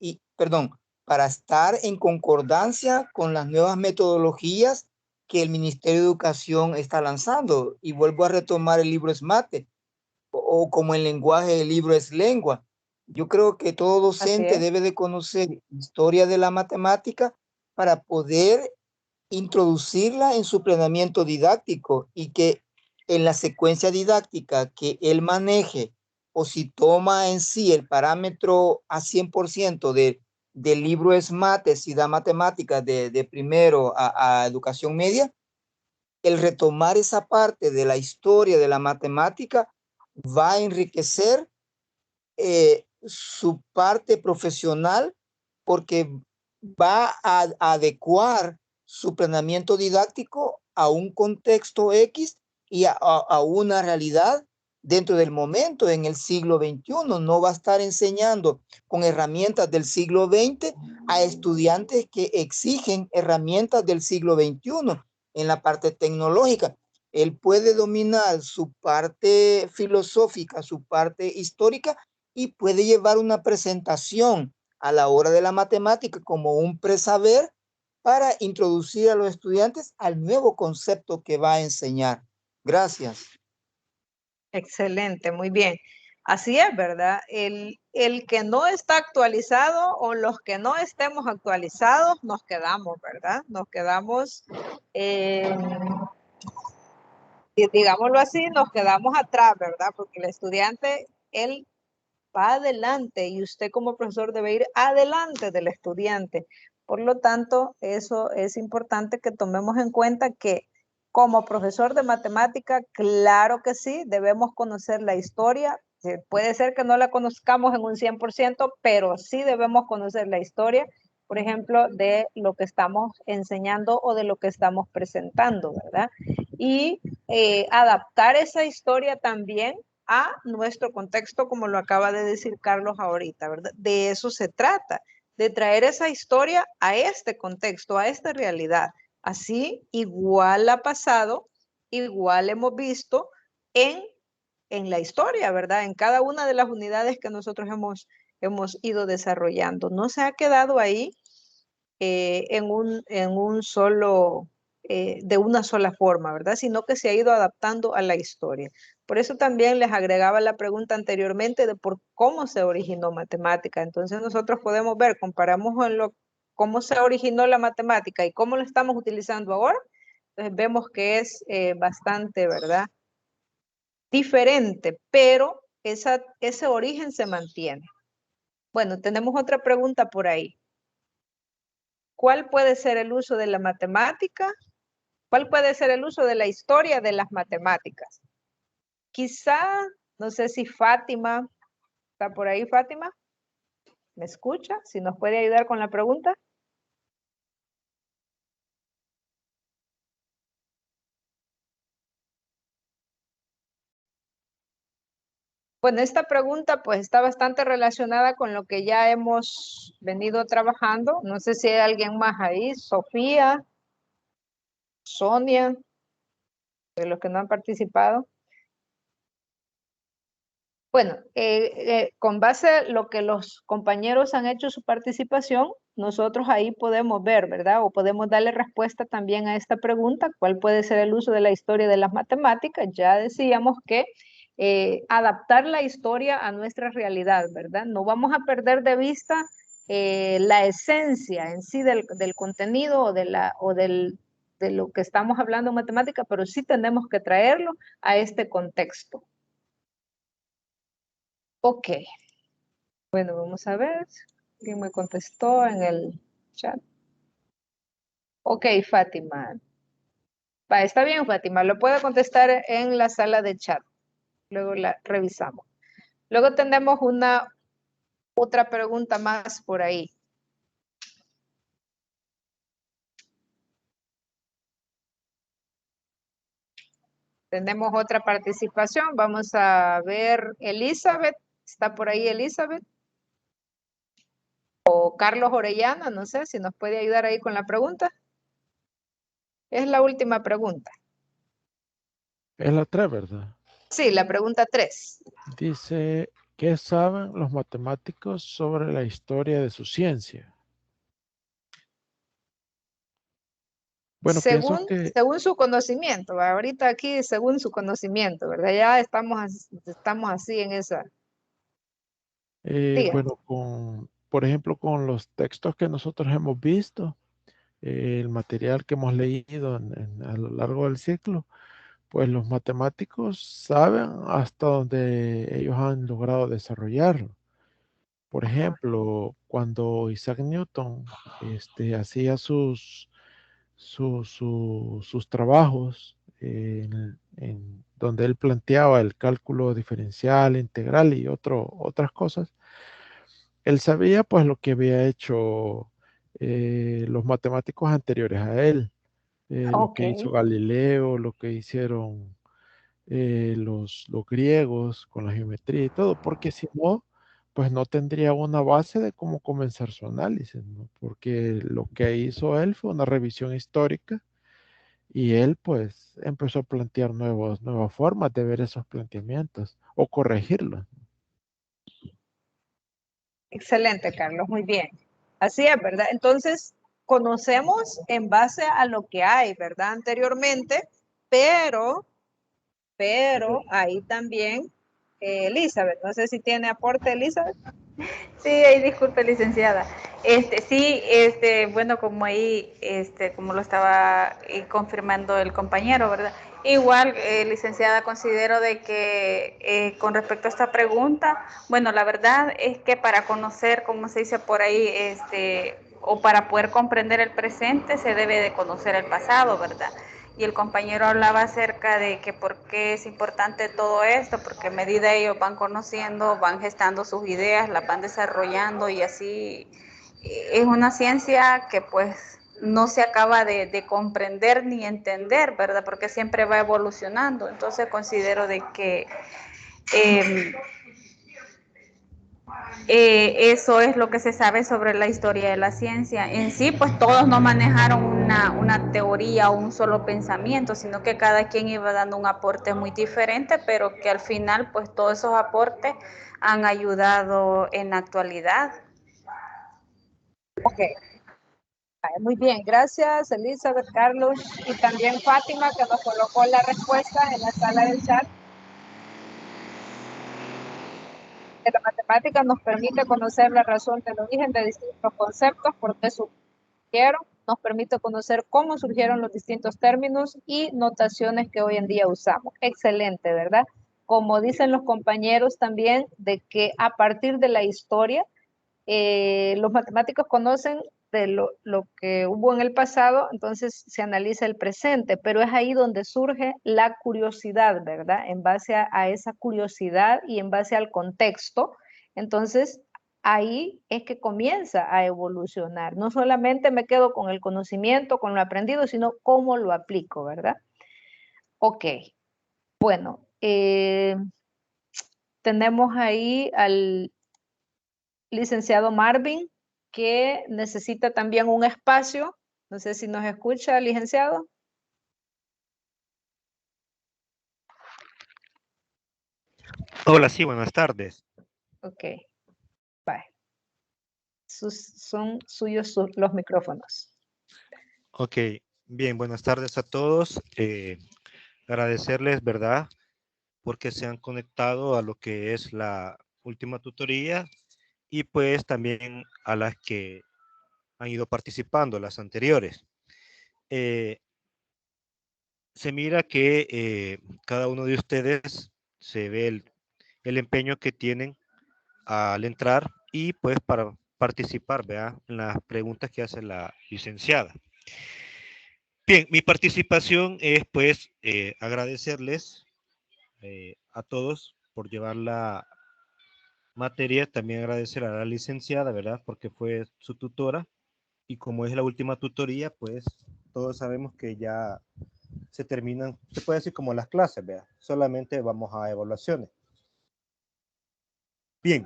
para estar en concordancia con las nuevas metodologías que el Ministerio de Educación está lanzando. Y vuelvo a retomar el libro SMATE o como el lenguaje del libro es lengua. Yo creo que todo docente debe de conocer historia de la matemática para poder introducirla en su planeamiento didáctico y que en la secuencia didáctica que él maneje o si toma en sí el parámetro a 100% de del libro ESMATE, si da matemáticas de primero a educación media, el retomar esa parte de la historia de la matemática va a enriquecer su parte profesional, porque va a adecuar su planeamiento didáctico a un contexto X y a una realidad dentro del momento en el siglo XXI. No va a estar enseñando con herramientas del siglo XX a estudiantes que exigen herramientas del siglo XXI en la parte tecnológica. Él puede dominar su parte filosófica, su parte histórica, y puede llevar una presentación a la hora de la matemática como un presaber para introducir a los estudiantes al nuevo concepto que va a enseñar. Gracias. Excelente, muy bien. Así es, ¿verdad? El que no está actualizado o los que no estemos actualizados, nos quedamos, ¿verdad? Nos quedamos, digámoslo así, nos quedamos atrás, ¿verdad? Porque el estudiante, él va adelante y usted como profesor debe ir adelante del estudiante. Por lo tanto, eso es importante que tomemos en cuenta que como profesor de matemática, claro que sí, debemos conocer la historia. Puede ser que no la conozcamos en un 100%, pero sí debemos conocer la historia, por ejemplo, de lo que estamos enseñando o de lo que estamos presentando, ¿verdad? Y adaptar esa historia también a nuestro contexto, como lo acaba de decir Carlos ahorita, ¿verdad? De eso se trata, de traer esa historia a este contexto, a esta realidad. Así, igual ha pasado, igual hemos visto en la historia, ¿verdad? En cada una de las unidades que nosotros hemos ido desarrollando. No se ha quedado ahí en un solo, de una sola forma, ¿verdad? Sino que se ha ido adaptando a la historia. Por eso también les agregaba la pregunta anteriormente de por cómo se originó matemática. Entonces nosotros podemos ver, comparamos cómo se originó la matemática y cómo lo estamos utilizando ahora. Entonces vemos que es bastante, ¿verdad? Diferente, pero ese origen se mantiene. Bueno, tenemos otra pregunta por ahí. ¿Cuál puede ser el uso de la matemática? ¿Cuál puede ser el uso de la historia de las matemáticas? Quizá, no sé si Fátima, ¿está por ahí Fátima? ¿Me escucha? Si nos puede ayudar con la pregunta. Bueno, esta pregunta pues está bastante relacionada con lo que ya hemos venido trabajando. No sé si hay alguien más ahí, Sofía, Sonia, de los que no han participado. Bueno, con base a lo que los compañeros han hecho su participación, nosotros ahí podemos ver, ¿verdad? O podemos darle respuesta también a esta pregunta, ¿cuál puede ser el uso de la historia de las matemáticas? Ya decíamos que adaptar la historia a nuestra realidad, ¿verdad? No vamos a perder de vista la esencia en sí del contenido de lo que estamos hablando en matemática, pero sí tenemos que traerlo a este contexto. Ok, bueno, vamos a ver. ¿Quién me contestó en el chat? Ok, Fátima. Va, está bien, Fátima. Lo puede contestar en la sala de chat. Luego la revisamos. Luego tenemos otra pregunta más por ahí. Tenemos otra participación. Vamos a ver, Elizabeth. ¿Está por ahí Elizabeth? O Carlos Orellana, no sé si nos puede ayudar ahí con la pregunta. Es la última pregunta. Es la 3, ¿verdad? Sí, la pregunta 3. Dice, ¿qué saben los matemáticos sobre la historia de su ciencia? Bueno, pienso que Según su conocimiento, ¿va? Ahorita aquí según su conocimiento, ¿verdad? Ya estamos así en esa. Diga. bueno, por ejemplo, con los textos que nosotros hemos visto, el material que hemos leído a lo largo del ciclo, pues los matemáticos saben hasta dónde ellos han logrado desarrollarlo. Por ejemplo, cuando Isaac Newton hacía sus trabajos donde él planteaba el cálculo diferencial, integral y otras cosas, él sabía pues lo que había hecho los matemáticos anteriores a él, lo Ok, que hizo Galileo, lo que hicieron los griegos con la geometría y todo, porque si no, pues no tendría una base de cómo comenzar su análisis, ¿no? Porque lo que hizo él fue una revisión histórica y él pues empezó a plantear nuevas formas de ver esos planteamientos o corregirlos. excelente, Carlos, muy bien. Así es, ¿verdad? Entonces, conocemos en base a lo que hay, ¿verdad? Anteriormente, pero ahí también, Elizabeth, no sé si tiene aporte, Elizabeth. Sí, disculpe, licenciada. Sí, bueno, como ahí, como lo estaba confirmando el compañero, ¿verdad? Igual, licenciada, considero de que con respecto a esta pregunta, bueno, la verdad es que para conocer, como se dice por ahí, o para poder comprender el presente, se debe de conocer el pasado, ¿verdad? Y el compañero hablaba acerca de que por qué es importante todo esto, porque a medida ellos van conociendo, van gestando sus ideas, las van desarrollando y así es una ciencia que pues no se acaba de comprender ni entender, ¿verdad? Porque siempre va evolucionando. Entonces considero de que eso es lo que se sabe sobre la historia de la ciencia. En sí, pues todos no manejaron una teoría o un solo pensamiento, sino que cada quien iba dando un aporte muy diferente, pero que al final, pues todos esos aportes han ayudado en la actualidad. Ok, muy bien, gracias Elizabeth, Carlos y también Fátima que nos colocó la respuesta en la sala del chat. La matemática nos permite conocer la razón del origen de distintos conceptos, por qué surgieron, nos permite conocer cómo surgieron los distintos términos y notaciones que hoy en día usamos. Excelente, ¿verdad? Como dicen los compañeros también, de que a partir de la historia, los matemáticos conocen de lo que hubo en el pasado, entonces se analiza el presente, pero es ahí donde surge la curiosidad, ¿verdad? En base a esa curiosidad y en base al contexto, entonces ahí es que comienza a evolucionar. No solamente me quedo con el conocimiento, con lo aprendido, sino cómo lo aplico, ¿verdad? Ok, bueno, tenemos ahí al licenciado Marvin, que necesita también un espacio. No sé si nos escucha, licenciado. Hola, sí, buenas tardes. Ok, bye. Son suyos los micrófonos. Ok, bien, buenas tardes a todos. Agradecerles, ¿verdad?, porque se han conectado a lo que es la última tutoría y pues también a las que han ido participando, las anteriores. Se mira que cada uno de ustedes se ve el empeño que tienen al entrar y pues para participar, ¿verdad?, en las preguntas que hace la licenciada. Bien, mi participación es pues agradecerles a todos por llevar la materia, también agradecer a la licenciada, ¿verdad?, porque fue su tutora y como es la última tutoría, pues todos sabemos que ya se terminan, se puede decir como las clases, ¿verdad? Solamente vamos a evaluaciones. Bien,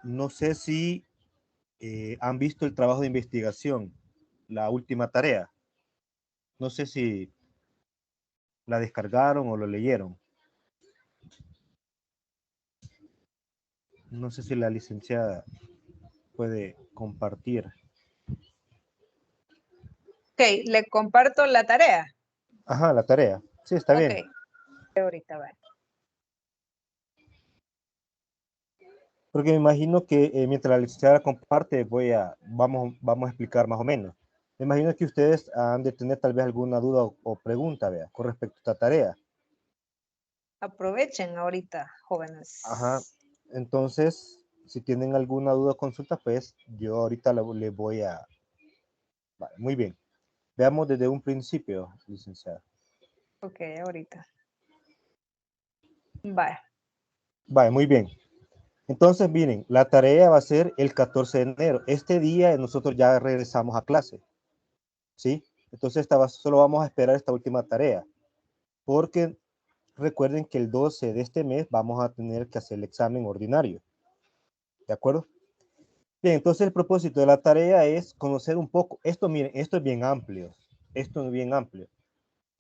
no sé si han visto el trabajo de investigación, la última tarea. No sé si la descargaron o lo leyeron. No sé si la licenciada puede compartir. Ok, le comparto la tarea. Ajá, la tarea. Sí, está bien. Ok, ahorita va. Porque me imagino que mientras la licenciada comparte, vamos a explicar más o menos. Me imagino que ustedes han de tener tal vez alguna duda o pregunta, vea, con respecto a esta tarea. Aprovechen ahorita, jóvenes. Ajá. Entonces, Si tienen alguna duda o consulta, pues yo ahorita les voy a... Vale, muy bien. Veamos desde un principio, licenciada. Ok, ahorita. Vale. Vale, muy bien. Entonces, miren, la tarea va a ser el 14 de enero. Este día nosotros ya regresamos a clase. ¿Sí? Entonces, solo vamos a esperar esta última tarea. Porque recuerden que el 12 de este mes vamos a tener que hacer el examen ordinario. ¿De acuerdo? Bien, entonces el propósito de la tarea es conocer un poco. Esto, miren, esto es bien amplio. Esto es bien amplio.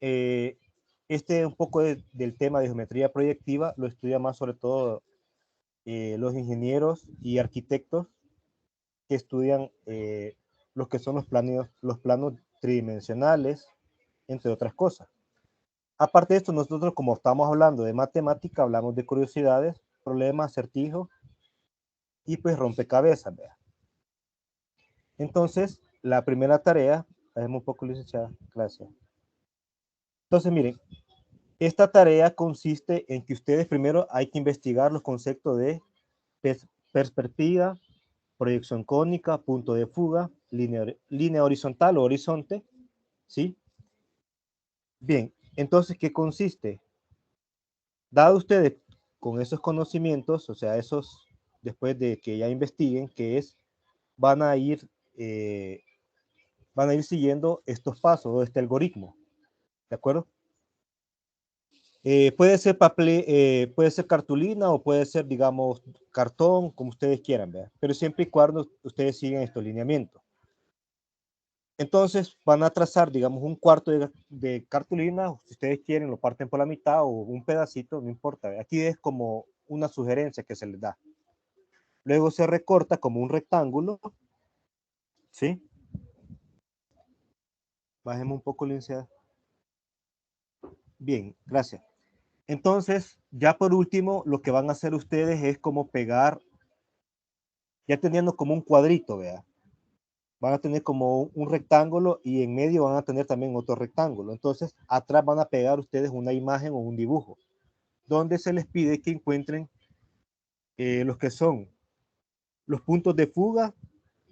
Este un poco del tema de geometría proyectiva lo estudia más sobre todo los ingenieros y arquitectos que estudian los que son los planos tridimensionales, entre otras cosas. Aparte de esto, nosotros como estamos hablando de matemática, hablamos de curiosidades, problemas, acertijos y pues rompecabezas, ¿verdad? Entonces, la primera tarea, déjame un poco, licenciada, gracias. Entonces, miren, esta tarea consiste en que ustedes primero hay que investigar los conceptos de perspectiva, proyección cónica, punto de fuga, línea horizontal o horizonte, ¿sí? Bien, entonces, ¿qué consiste? Dado ustedes con esos conocimientos, o sea, esos, después de que ya investiguen qué es, van a ir siguiendo estos pasos o este algoritmo, ¿de acuerdo? Puede ser papel, puede ser cartulina o puede ser, digamos, cartón, como ustedes quieran, ¿verdad? Pero siempre y cuando ustedes siguen estos lineamientos. Entonces van a trazar, digamos, un cuarto de cartulina, o si ustedes quieren lo parten por la mitad o un pedacito, no importa. ¿Verdad? Aquí es como una sugerencia que se les da. Luego se recorta como un rectángulo, ¿sí? Bajemos un poco, licenciada. Bien, gracias. Entonces, ya por último, lo que van a hacer ustedes es como pegar, ya teniendo como un cuadrito, vea. Van a tener como un rectángulo y en medio van a tener también otro rectángulo. Entonces, atrás van a pegar ustedes una imagen o un dibujo, donde se les pide que encuentren los que son los puntos de fuga,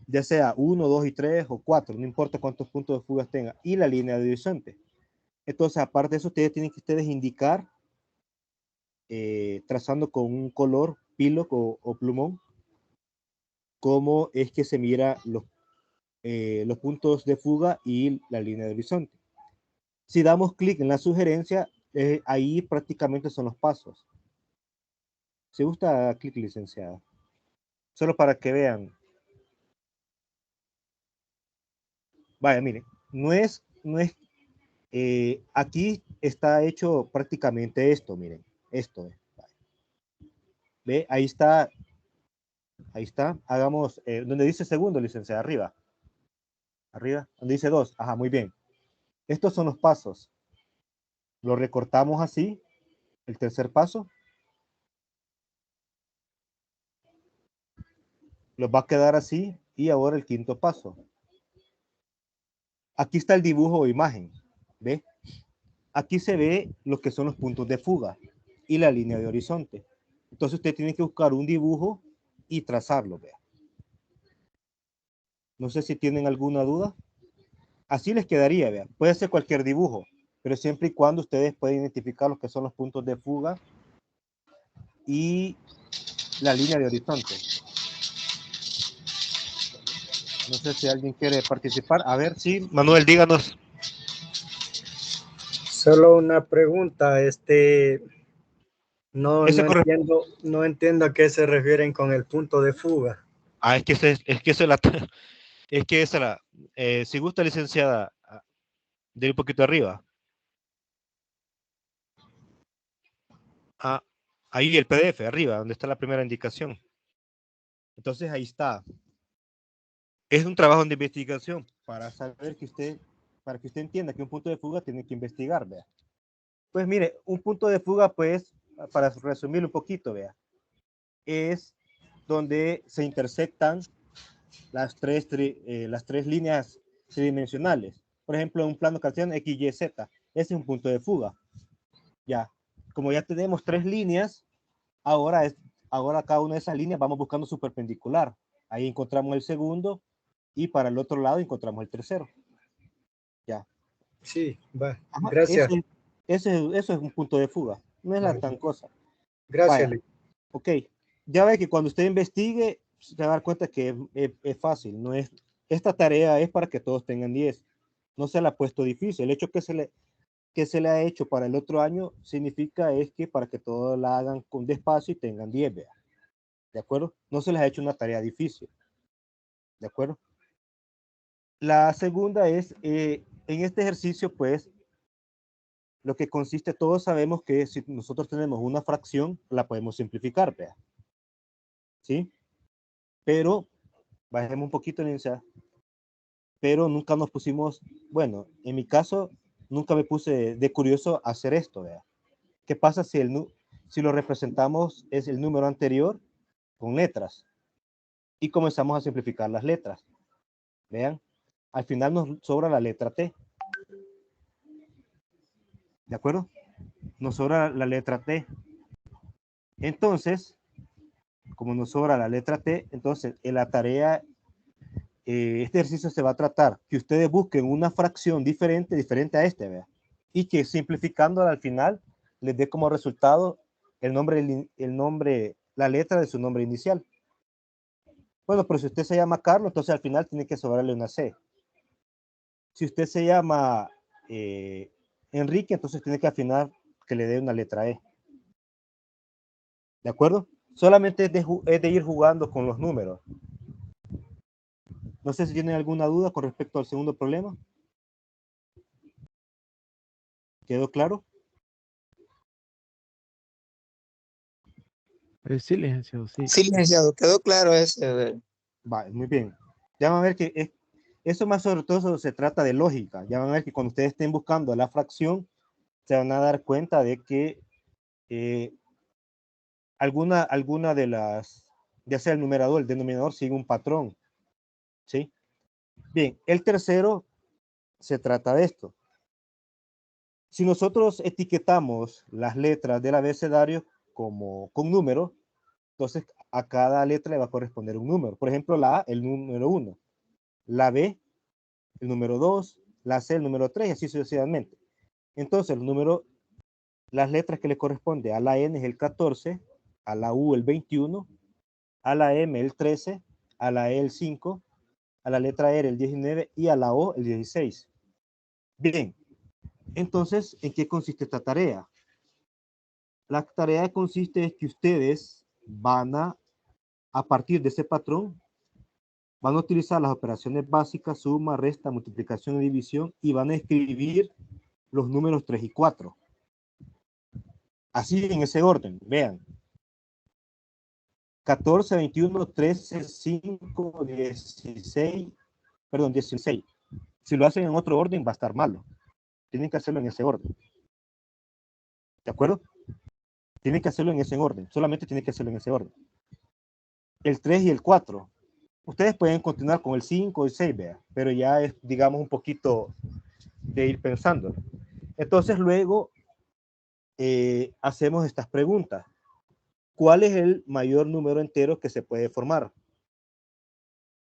ya sea 1, 2 y 3 o 4, no importa cuántos puntos de fuga tenga, y la línea de horizonte. Entonces, aparte de eso, tienen que indicar, trazando con un color, pilo o plumón, cómo es que se mira los puntos de fuga y la línea de horizonte. Si damos clic en la sugerencia, ahí prácticamente son los pasos. Si gusta, clic, licenciada. Solo para que vean. Vaya, miren, aquí está hecho prácticamente esto, miren, esto es. Ve, ahí está, hagamos, donde dice segundo, licenciada, arriba, donde dice 2, ajá, muy bien. Estos son los pasos. Lo recortamos así, el tercer paso. Los va a quedar así, y ahora el quinto paso. Aquí está el dibujo o imagen, ¿ve? Aquí se ve lo que son los puntos de fuga y la línea de horizonte. Entonces usted tiene que buscar un dibujo y trazarlo, vea. No sé si tienen alguna duda. Así les quedaría, vea. Puede ser cualquier dibujo, pero siempre y cuando ustedes pueden identificar lo que son los puntos de fuga y la línea de horizonte. No sé si alguien quiere participar. A ver, sí, Manuel, díganos. Solo una pregunta, no entiendo a qué se refieren con el punto de fuga. Ah, es que si gusta, licenciada, de un poquito arriba. Ah, ahí el PDF, arriba, donde está la primera indicación. Entonces ahí está. Es un trabajo de investigación para saber para que usted entienda que un punto de fuga tiene que investigar, vea. Pues mire, un punto de fuga, pues, para resumir un poquito, vea, es donde se intersectan las tres líneas tridimensionales. Por ejemplo, en un plano cartesiano X, Y, Z. Ese es un punto de fuga. Ya, como ya tenemos tres líneas, ahora ahora cada una de esas líneas vamos buscando su perpendicular. Ahí encontramos el segundo y para el otro lado encontramos el tercero. Ya. Sí, va. Ajá, Gracias. eso es un punto de fuga. No es la Vale. tan cosa. Gracias, Vaya. Lick. Ok. Ya ve que cuando usted investigue, se va a dar cuenta que es fácil. No es, esta tarea es para que todos tengan 10. No se la ha puesto difícil. El hecho que se le ha hecho para el otro año significa es que para que todos la hagan con despacio y tengan 10, vea. ¿De acuerdo? No se les ha hecho una tarea difícil. ¿De acuerdo? La segunda es, en este ejercicio, pues, lo que consiste, todos sabemos que si nosotros tenemos una fracción, la podemos simplificar, vea. ¿Sí? Pero, bajemos un poquito, Lindsay, pero nunca nos pusimos, bueno, en mi caso, nunca me puse de curioso a hacer esto, vea. ¿Qué pasa si si lo representamos es el número anterior con letras y comenzamos a simplificar las letras? Vean, al final nos sobra la letra T. ¿De acuerdo? Nos sobra la letra T. Entonces, como nos sobra la letra T, entonces en la tarea, este ejercicio se va a tratar que ustedes busquen una fracción diferente a este, ¿vea? Y que simplificándola al final les dé como resultado el nombre, la letra de su nombre inicial. Bueno, pero si usted se llama Carlos, entonces al final tiene que sobrarle una C. Si usted se llama Enrique, entonces tiene que al final que le dé una letra E. ¿De acuerdo? Solamente es de ir jugando con los números. No sé si tienen alguna duda con respecto al segundo problema. ¿Quedó claro? Sí, licenciado, sí. Sí, licenciado, quedó claro ese. Vale, muy bien. Ya van a ver que eso más sobre todo se trata de lógica. Ya van a ver que cuando ustedes estén buscando la fracción, se van a dar cuenta de que alguna de las, ya sea el numerador, el denominador, sigue un patrón. ¿Sí? Bien, el tercero se trata de esto. Si nosotros etiquetamos las letras del abecedario con números, entonces a cada letra le va a corresponder un número. Por ejemplo, la A, el número 1, la B, el número 2, la C, el número 3, y así sucesivamente. Entonces, las letras que le corresponde a la N es el 14, a la U el 21, a la M el 13, a la E el 5, a la letra R el 19 y a la O el 16. Bien, entonces, ¿en qué consiste esta tarea? La tarea consiste en que ustedes van a partir de ese patrón, van a utilizar las operaciones básicas, suma, resta, multiplicación y división, y van a escribir los números 3 y 4. Así en ese orden, vean. 14, 21, 13, 5, 16, perdón, 16. Si lo hacen en otro orden va a estar malo. Tienen que hacerlo en ese orden. ¿De acuerdo? Tienen que hacerlo en ese orden. Solamente tienen que hacerlo en ese orden. El 3 y el 4. Ustedes pueden continuar con el 5 y 6, vea, pero ya es, digamos, un poquito de ir pensando. Entonces luego hacemos estas preguntas. ¿Cuál es el mayor número entero que se puede formar?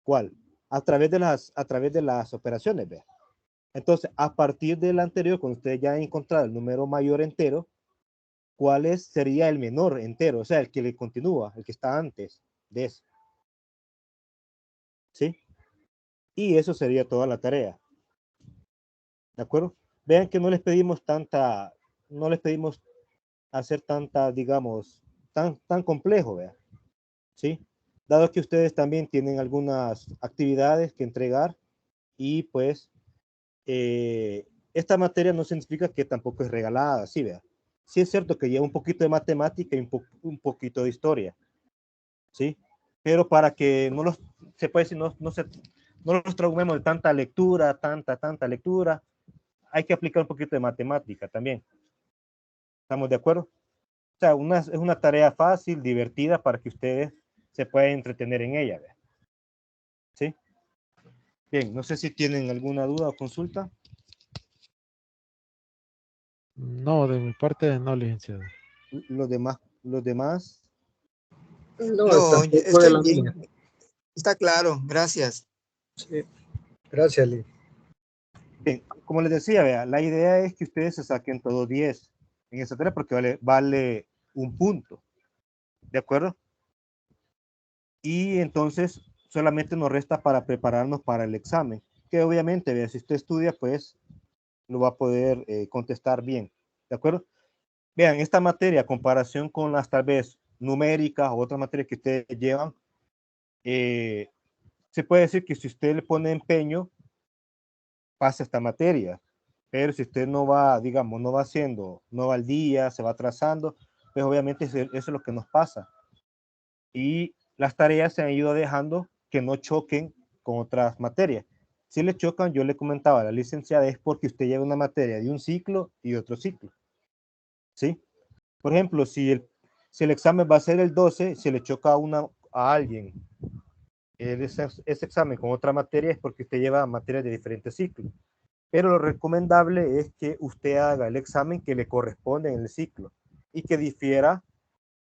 ¿Cuál? A través de las operaciones, vea. Entonces, a partir del anterior, cuando ustedes ya han encontrado el número mayor entero, ¿cuál sería el menor entero? O sea, el que le continúa, el que está antes de eso. ¿Sí? Y eso sería toda la tarea. ¿De acuerdo? Vean que no les pedimos hacer tanta, digamos, tan complejo, vea. ¿Sí? Dado que ustedes también tienen algunas actividades que entregar y pues esta materia no significa que tampoco es regalada, ¿sí? Vea. Sí es cierto que lleva un poquito de matemática y un poquito de historia, ¿sí? Pero para que se puede decir, no nos traumemos de tanta lectura, tanta lectura, hay que aplicar un poquito de matemática también. ¿Estamos de acuerdo? O sea, es una tarea fácil, divertida, para que ustedes se puedan entretener en ella, ¿vea? ¿Sí? Bien, no sé si tienen alguna duda o consulta. No, de mi parte no, licenciado. Los demás No, No, tampoco de estoy la bien. mía. Está claro, gracias. Sí. Gracias, Lee. Bien, como les decía, vea, la idea es que ustedes se saquen todos 10 en esa tarea porque vale un punto. ¿De acuerdo? Y entonces solamente nos resta para prepararnos para el examen, que obviamente, vea, si usted estudia, pues lo va a poder contestar bien. ¿De acuerdo? Vean, esta materia, a comparación con las tal vez numéricas o otras materias que ustedes llevan, se puede decir que si usted le pone empeño, pasa esta materia. Pero si usted no va, digamos, no va haciendo, no va al día, se va atrasando, pues obviamente eso es lo que nos pasa. Y las tareas se han ido dejando que no choquen con otras materias. Si le chocan, yo le comentaba a la licenciada, es porque usted lleva una materia de un ciclo y otro ciclo. ¿Sí? Por ejemplo, si el examen va a ser el 12, si le choca a alguien ese examen con otra materia, es porque usted lleva materias de diferentes ciclos. Pero lo recomendable es que usted haga el examen que le corresponde en el ciclo y que difiera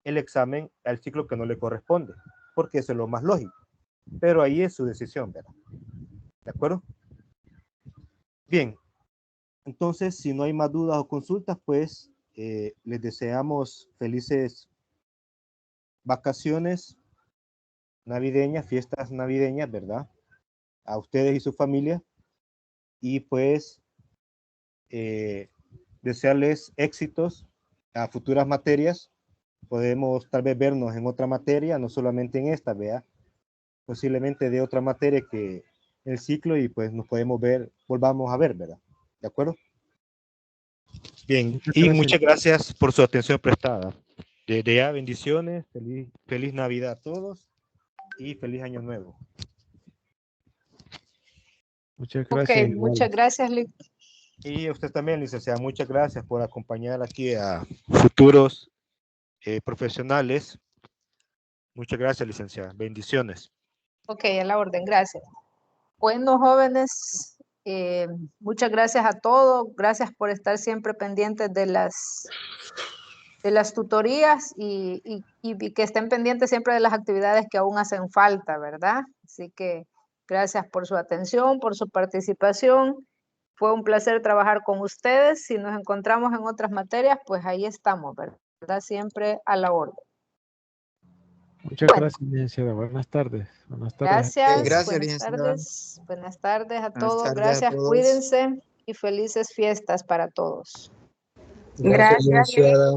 el examen al ciclo que no le corresponde, porque eso es lo más lógico. Pero ahí es su decisión, ¿verdad? ¿De acuerdo? Bien, entonces, si no hay más dudas o consultas, pues les deseamos felices vacaciones navideñas, fiestas navideñas, ¿verdad? A ustedes y su familia. Y pues desearles éxitos a futuras materias. Podemos tal vez vernos en otra materia, no solamente en esta, vea, posiblemente de otra materia que el ciclo y pues nos podemos ver, volvamos a ver, ¿verdad? ¿De acuerdo? Bien, y muchas gracias por su atención prestada. Desde ya, bendiciones, feliz Navidad a todos y feliz Año Nuevo. Muchas gracias. Ok, muchas gracias, Lick. Y a usted también, licenciada, muchas gracias por acompañar aquí a futuros profesionales. Muchas gracias, licenciada. Bendiciones. Ok, a la orden, gracias. Bueno, jóvenes, muchas gracias a todos. Gracias por estar siempre pendientes de las tutorías y que estén pendientes siempre de las actividades que aún hacen falta, ¿verdad? Así que gracias por su atención, por su participación. Fue un placer trabajar con ustedes. Si nos encontramos en otras materias, pues ahí estamos, ¿verdad? Siempre a la orden. Muchas gracias, licenciada. Buenas tardes. Buenas tardes. Gracias. Gracias, Buenas licenciada. tardes. Buenas tardes a Buenas todos. tardes a Gracias. todos. Cuídense y felices fiestas para todos. Gracias, licenciada.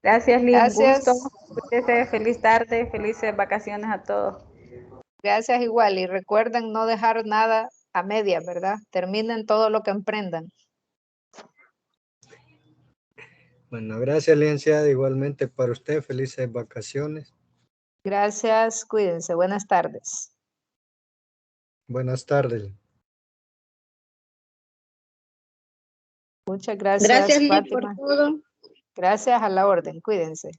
Gracias, Lee. Un Gracias. gusto. Cuídense. Feliz tarde. Felices vacaciones a todos. Gracias igual. Y recuerden no dejar nada a medias, ¿verdad? Terminen todo lo que emprendan. Bueno, gracias, licenciada. Igualmente para usted, felices vacaciones. Gracias. Cuídense. Buenas tardes. Buenas tardes. Muchas gracias, Gracias, Lee, por Fátima. todo. Gracias, a la orden. Cuídense.